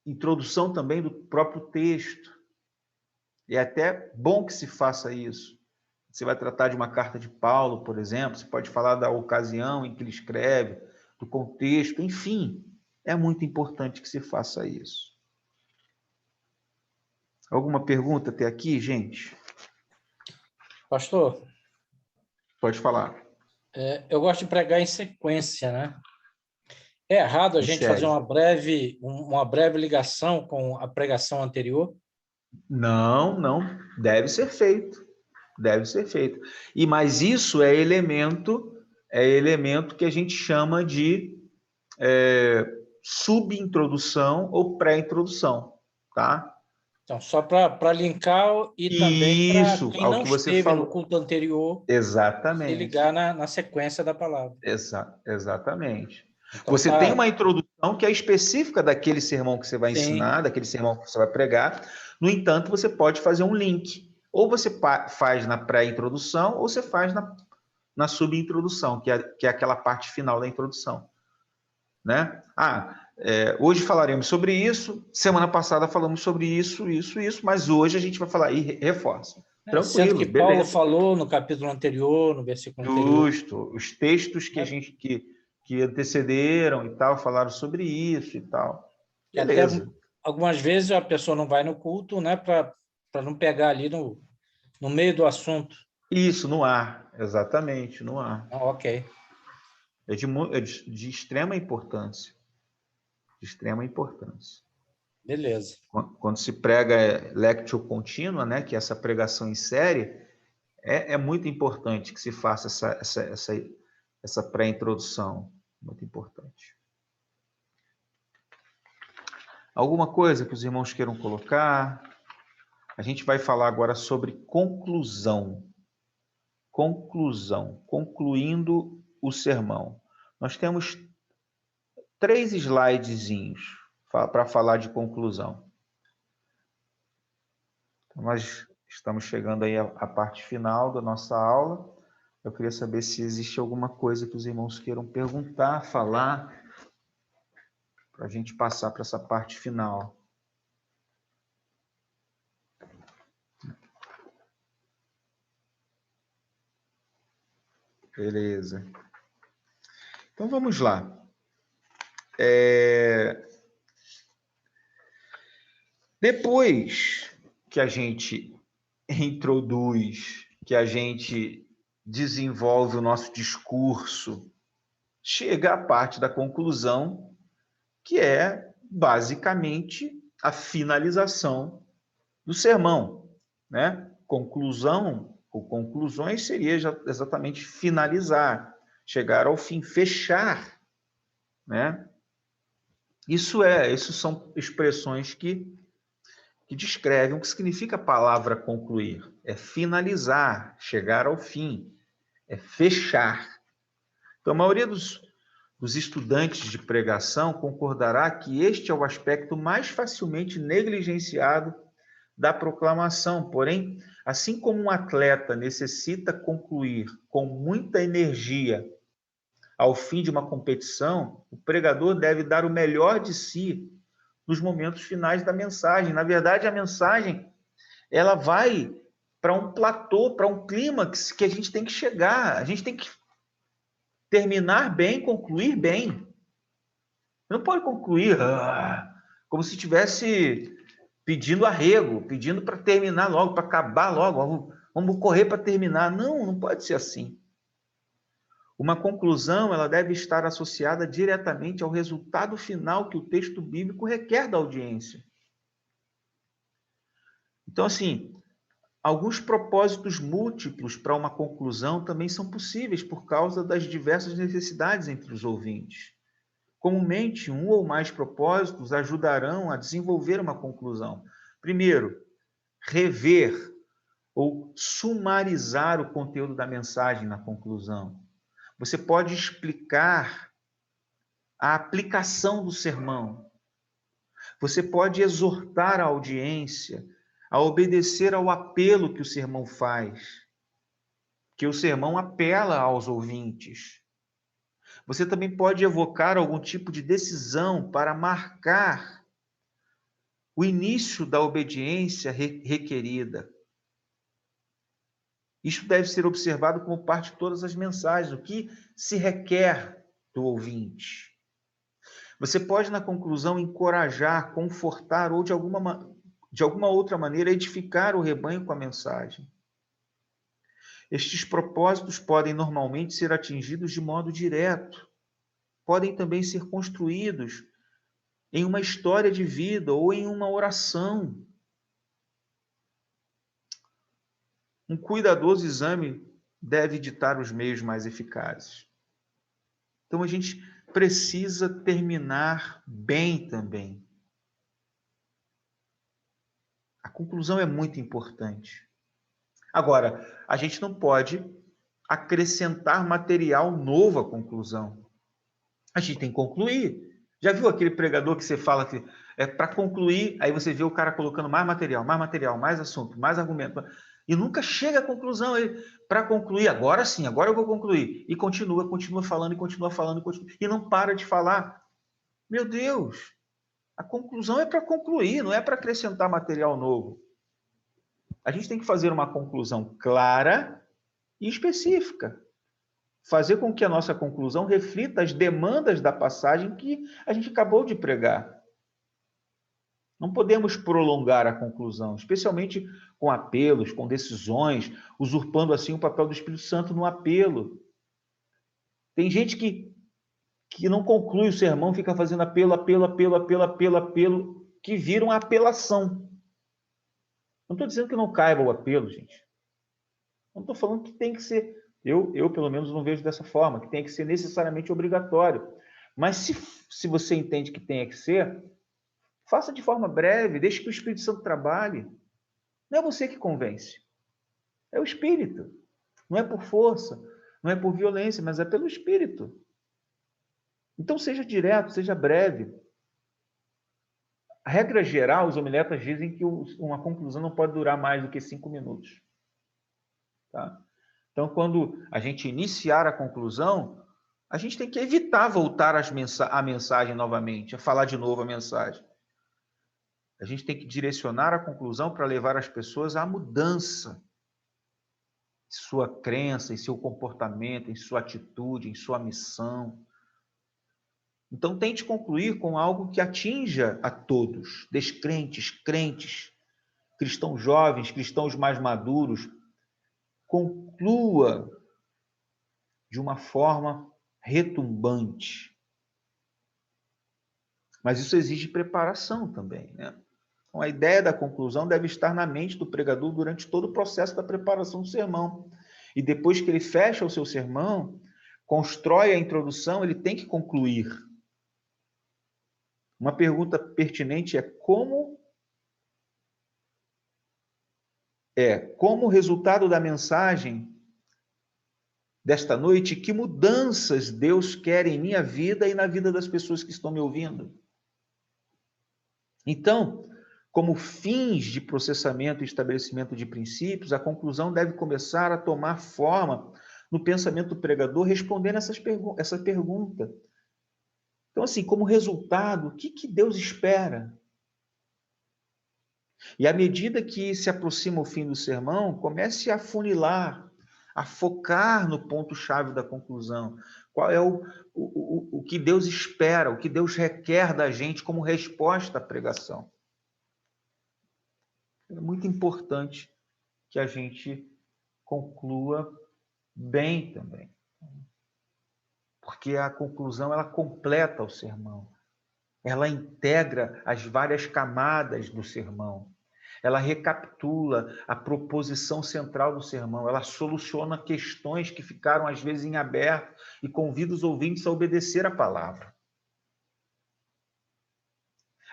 Speaker 1: introdução também do próprio texto. É até bom que se faça isso. Você vai tratar de uma carta de Paulo, por exemplo, você pode falar da ocasião em que ele escreve, do contexto, enfim. É muito importante que se faça isso. Alguma pergunta até aqui, gente?
Speaker 3: Pastor?
Speaker 1: Pode falar.
Speaker 3: Eu gosto de pregar em sequência, né? É errado a gente fazer uma breve ligação com a pregação anterior?
Speaker 1: Não, não. Deve ser feito. Deve ser feito. Mas isso é elemento que a gente chama de subintrodução ou pré-introdução, tá?
Speaker 3: Então, só para linkar e também para
Speaker 1: Isso,
Speaker 3: quem
Speaker 1: ao
Speaker 3: não
Speaker 1: que você
Speaker 3: esteve no
Speaker 1: falou.
Speaker 3: culto anterior, se
Speaker 1: Exatamente.
Speaker 3: ligar na sequência da palavra.
Speaker 1: Exatamente.
Speaker 3: Então,
Speaker 1: Você tem uma introdução que é específica daquele sermão que você vai ensinar, daquele sermão que você vai pregar. No entanto, você pode fazer um link. Ou você faz na pré-introdução, ou você faz na subintrodução, que é aquela parte final da introdução. Né? Hoje falaremos sobre isso, semana passada falamos sobre isso, mas hoje a gente vai falar e reforça. Tranquilo,
Speaker 3: sendo que
Speaker 1: beleza.
Speaker 3: Paulo falou no capítulo anterior, no versículo anterior.
Speaker 1: Justo, os textos que antecederam e tal, falaram sobre isso e tal. Beleza.
Speaker 3: Até, algumas vezes a pessoa não vai no culto, né, para não pegar ali no meio do assunto.
Speaker 1: Isso, no ar, exatamente, no ar.
Speaker 3: Ok.
Speaker 1: É de extrema importância. De extrema importância.
Speaker 3: Beleza.
Speaker 1: Quando se prega lectio contínua, né, que é essa pregação em série, é muito importante que se faça essa pré-introdução. Muito importante. Alguma coisa que os irmãos queiram colocar? A gente vai falar agora sobre conclusão. Conclusão. Concluindo o sermão. Nós temos 3 slidezinhos para falar de conclusão. Então, nós estamos chegando aí à parte final da nossa aula. Eu queria saber se existe alguma coisa que os irmãos queiram perguntar, falar, para a gente passar para essa parte final. Beleza. Então, vamos lá. Depois que a gente introduz, que a gente desenvolve o nosso discurso, chega a parte da conclusão, que é basicamente a finalização do sermão, né? Conclusão ou conclusões seria exatamente finalizar, chegar ao fim, fechar, né? Isso são expressões que descrevem o que significa a palavra concluir. É finalizar, chegar ao fim, é fechar. Então, a maioria dos estudantes de pregação concordará que este é o aspecto mais facilmente negligenciado da proclamação. Porém, assim como um atleta necessita concluir com muita energia ao fim de uma competição, o pregador deve dar o melhor de si nos momentos finais da mensagem. Na verdade, a mensagem ela vai para um platô, para um clímax que a gente tem que chegar. A gente tem que terminar bem, concluir bem. Não pode concluir como se estivesse pedindo arrego, pedindo para terminar logo, para acabar logo, vamos correr para terminar. Não, não pode ser assim. Uma conclusão ela deve estar associada diretamente ao resultado final que o texto bíblico requer da audiência. Então, assim, alguns propósitos múltiplos para uma conclusão também são possíveis por causa das diversas necessidades entre os ouvintes. Comumente, um ou mais propósitos ajudarão a desenvolver uma conclusão. Primeiro, rever ou sumarizar o conteúdo da mensagem na conclusão. Você pode explicar a aplicação do sermão. Você pode exortar a audiência a obedecer ao apelo que o sermão faz, que o sermão apela aos ouvintes. Você também pode evocar algum tipo de decisão para marcar o início da obediência requerida. Isto deve ser observado como parte de todas as mensagens, o que se requer do ouvinte. Você pode, na conclusão, encorajar, confortar ou, de alguma outra maneira, edificar o rebanho com a mensagem. Estes propósitos podem normalmente ser atingidos de modo direto. Podem também ser construídos em uma história de vida ou em uma oração. Um cuidadoso exame deve ditar os meios mais eficazes. Então, a gente precisa terminar bem também. A conclusão é muito importante. Agora, a gente não pode acrescentar material novo à conclusão. A gente tem que concluir. Já viu aquele pregador que você fala que é para concluir, aí você vê o cara colocando mais material, mais assunto, mais argumento, e nunca chega à conclusão. Para concluir, agora sim, agora eu vou concluir. E continua falando, e não para de falar. Meu Deus, a conclusão é para concluir, não é para acrescentar material novo. A gente tem que fazer uma conclusão clara e específica. Fazer com que a nossa conclusão reflita as demandas da passagem que a gente acabou de pregar. Não podemos prolongar a conclusão, especialmente com apelos, com decisões, usurpando assim o papel do Espírito Santo no apelo. Tem gente que não conclui o sermão, fica fazendo apelo, que vira uma apelação. Não estou dizendo que não caiba o apelo, gente. Não estou falando que tem que ser... Eu, pelo menos, não vejo dessa forma, que tem que ser necessariamente obrigatório. Mas se você entende que tem que ser, faça de forma breve, deixe que o Espírito Santo trabalhe. Não é você que convence. É o Espírito. Não é por força, não é por violência, mas é pelo Espírito. Então, seja direto, seja breve. A regra geral, os homiletas dizem que uma conclusão não pode durar mais do que 5 minutos. Tá? Então, quando a gente iniciar a conclusão, a gente tem que evitar voltar à mensagem novamente, a falar de novo a mensagem. A gente tem que direcionar a conclusão para levar as pessoas à mudança em sua crença, em seu comportamento, em sua atitude, em sua missão. Então, tente concluir com algo que atinja a todos, descrentes, crentes, cristãos jovens, cristãos mais maduros. Conclua de uma forma retumbante. Mas isso exige preparação também, né? Então, a ideia da conclusão deve estar na mente do pregador durante todo o processo da preparação do sermão. E depois que ele fecha o seu sermão, constrói a introdução, ele tem que concluir. Uma pergunta pertinente é como o resultado da mensagem desta noite, que mudanças Deus quer em minha vida e na vida das pessoas que estão me ouvindo. Então, como fins de processamento e estabelecimento de princípios, a conclusão deve começar a tomar forma no pensamento do pregador, respondendo essa pergunta. Então, assim, como resultado, o que Deus espera? E à medida que se aproxima o fim do sermão, comece a afunilar, a focar no ponto-chave da conclusão. Qual é o que Deus espera, o que Deus requer da gente como resposta à pregação. É muito importante que a gente conclua bem também. Porque a conclusão, ela completa o sermão. Ela integra as várias camadas do sermão. Ela recapitula a proposição central do sermão. Ela soluciona questões que ficaram, às vezes, em aberto e convida os ouvintes a obedecer a palavra.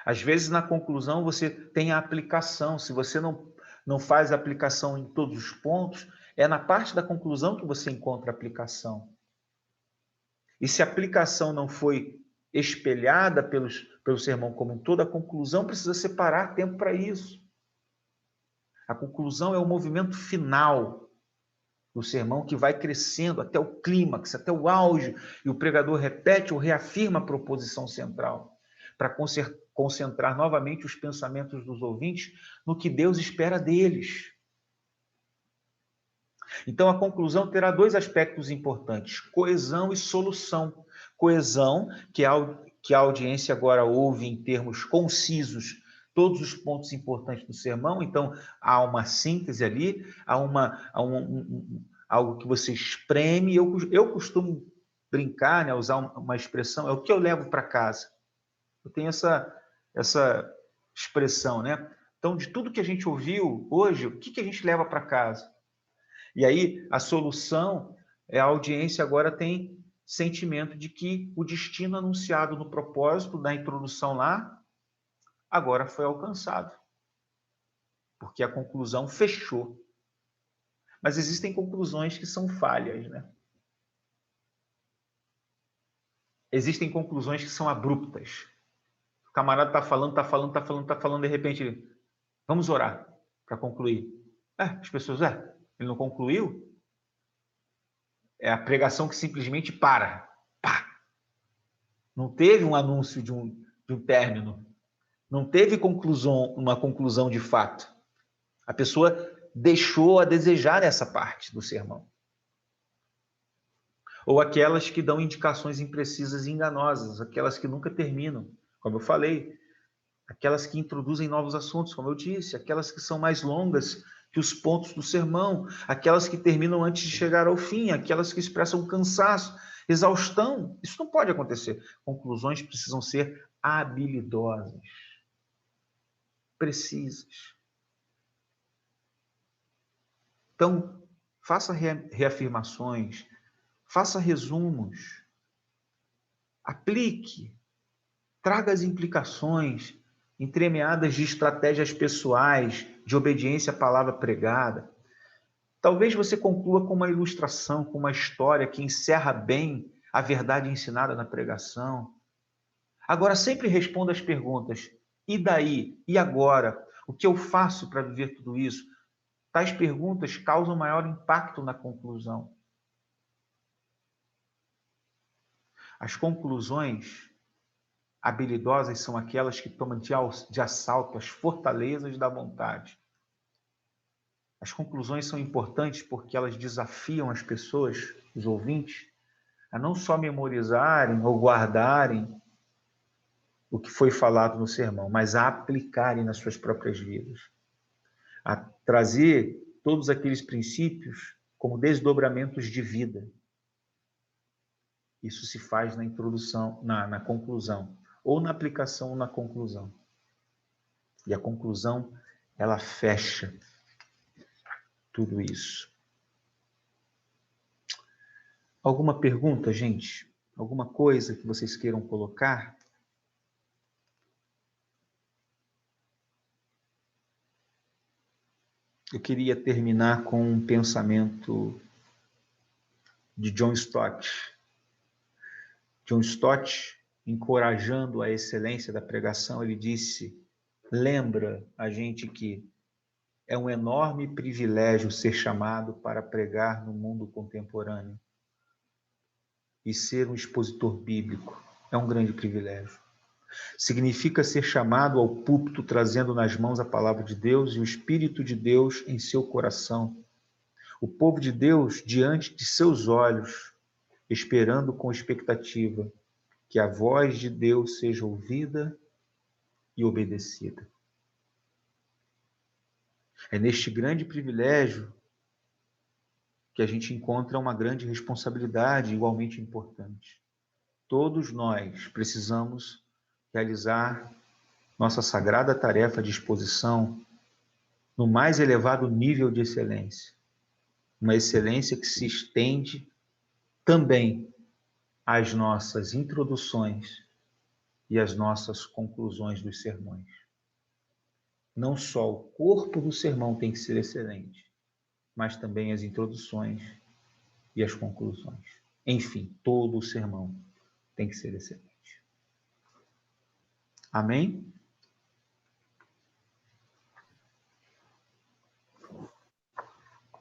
Speaker 1: Às vezes, na conclusão, você tem a aplicação. Se você não faz a aplicação em todos os pontos, é na parte da conclusão que você encontra a aplicação. E se a aplicação não foi espelhada pelo sermão como um todo, a conclusão precisa separar tempo para isso. A conclusão é o movimento final do sermão que vai crescendo até o clímax, até o auge, e o pregador repete ou reafirma a proposição central, para concentrar novamente os pensamentos dos ouvintes no que Deus espera deles. Então, a conclusão terá dois aspectos importantes: coesão e solução. Coesão, que a audiência agora ouve em termos concisos todos os pontos importantes do sermão, então há uma síntese ali, há algo que você espreme. Eu costumo brincar, né, usar uma expressão, é o que eu levo para casa. Eu tenho essa expressão, né? Então, de tudo que a gente ouviu hoje, o que a gente leva para casa? E aí, a solução é a audiência agora tem sentimento de que o destino anunciado no propósito, da introdução lá, agora foi alcançado. Porque a conclusão fechou. Mas existem conclusões que são falhas, né? Existem conclusões que são abruptas. O camarada está falando, de repente, vamos orar para concluir. As pessoas, ele não concluiu? É a pregação que simplesmente para. Pá! Não teve um anúncio de um término. Não teve uma conclusão de fato. A pessoa deixou a desejar essa parte do sermão. Ou aquelas que dão indicações imprecisas e enganosas, aquelas que nunca terminam, como eu falei, aquelas que introduzem novos assuntos, como eu disse, aquelas que são mais longas que os pontos do sermão, aquelas que terminam antes de chegar ao fim, aquelas que expressam cansaço, exaustão. Isso não pode acontecer. Conclusões precisam ser habilidosas, precisas. Então, faça reafirmações, faça resumos, aplique, traga as implicações entremeadas de estratégias pessoais, de obediência à palavra pregada. Talvez você conclua com uma ilustração, com uma história que encerra bem a verdade ensinada na pregação. Agora, sempre responda as perguntas: e daí? E agora? O que eu faço para viver tudo isso? Tais perguntas causam maior impacto na conclusão. As conclusões habilidosas são aquelas que tomam de assalto as fortalezas da vontade. As conclusões são importantes porque elas desafiam as pessoas, os ouvintes, a não só memorizarem ou guardarem o que foi falado no sermão, mas a aplicarem nas suas próprias vidas. A trazer todos aqueles princípios como desdobramentos de vida. Isso se faz na introdução, na conclusão, ou na aplicação ou na conclusão. E a conclusão, ela fecha tudo isso. Alguma pergunta, gente? Alguma coisa que vocês queiram colocar? Eu queria terminar com um pensamento de John Stott. John Stott, encorajando a excelência da pregação, ele disse: lembra a gente que é um enorme privilégio ser chamado para pregar no mundo contemporâneo. E ser um expositor bíblico é um grande privilégio. Significa ser chamado ao púlpito trazendo nas mãos a palavra de Deus e o Espírito de Deus em seu coração. O povo de Deus diante de seus olhos, esperando com expectativa que a voz de Deus seja ouvida e obedecida. É neste grande privilégio que a gente encontra uma grande responsabilidade igualmente importante. Todos nós precisamos realizar nossa sagrada tarefa de exposição no mais elevado nível de excelência. Uma excelência que se estende também às nossas introduções e às nossas conclusões dos sermões. Não só o corpo do sermão tem que ser excelente, mas também as introduções e as conclusões. Enfim, todo o sermão tem que ser excelente. Amém?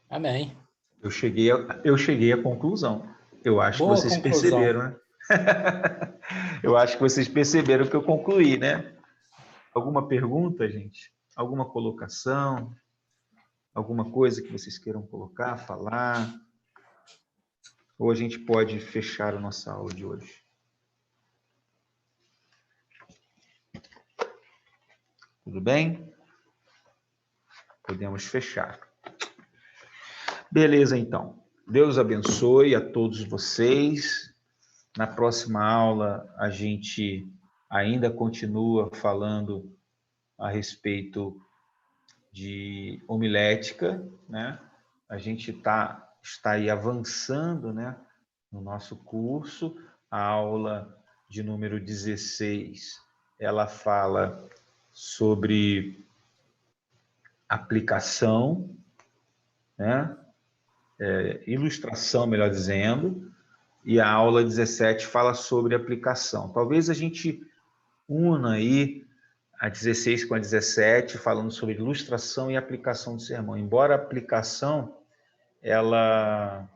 Speaker 3: Amém.
Speaker 1: Eu cheguei à conclusão. Eu acho
Speaker 3: Boa
Speaker 1: que vocês
Speaker 3: conclusão.
Speaker 1: perceberam, né? Eu acho que vocês perceberam que eu concluí, né? Alguma pergunta, gente? Alguma colocação? Alguma coisa que vocês queiram colocar, falar? Ou a gente pode fechar a nossa aula de hoje? Tudo bem? Podemos fechar. Beleza, então. Deus abençoe a todos vocês. Na próxima aula, a gente ainda continua falando a respeito de homilética, né? A gente está aí avançando, né, no nosso curso. A aula de número 16, ela fala sobre aplicação, né? Ilustração, melhor dizendo, e a aula 17 fala sobre aplicação. Talvez a gente una aí a 16 com a 17, falando sobre ilustração e aplicação do sermão. Embora a aplicação ela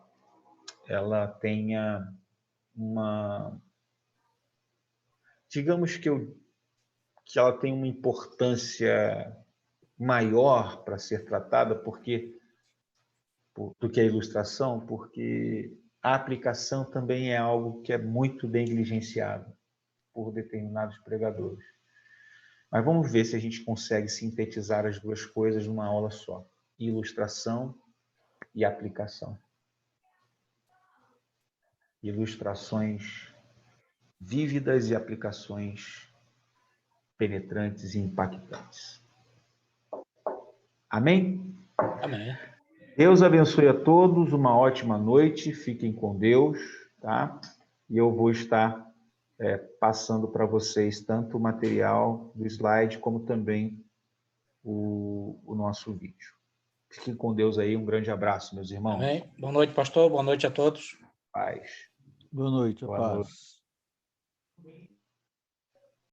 Speaker 1: tenha uma, digamos que ela tem uma importância maior para ser tratada, do que a ilustração, porque a aplicação também é algo que é muito negligenciado por determinados pregadores. Mas vamos ver se a gente consegue sintetizar as duas coisas numa aula só: ilustração e aplicação. Ilustrações vívidas e aplicações penetrantes e impactantes. Amém?
Speaker 3: Amém.
Speaker 1: Deus abençoe a todos, uma ótima noite, fiquem com Deus, tá? E eu vou estar passando para vocês tanto o material do slide como também o nosso vídeo. Fiquem com Deus aí, um grande abraço, meus irmãos.
Speaker 3: Amém. Boa noite, pastor, boa noite a todos.
Speaker 1: Paz.
Speaker 4: Boa noite, a
Speaker 1: Boa
Speaker 4: paz.
Speaker 1: noite.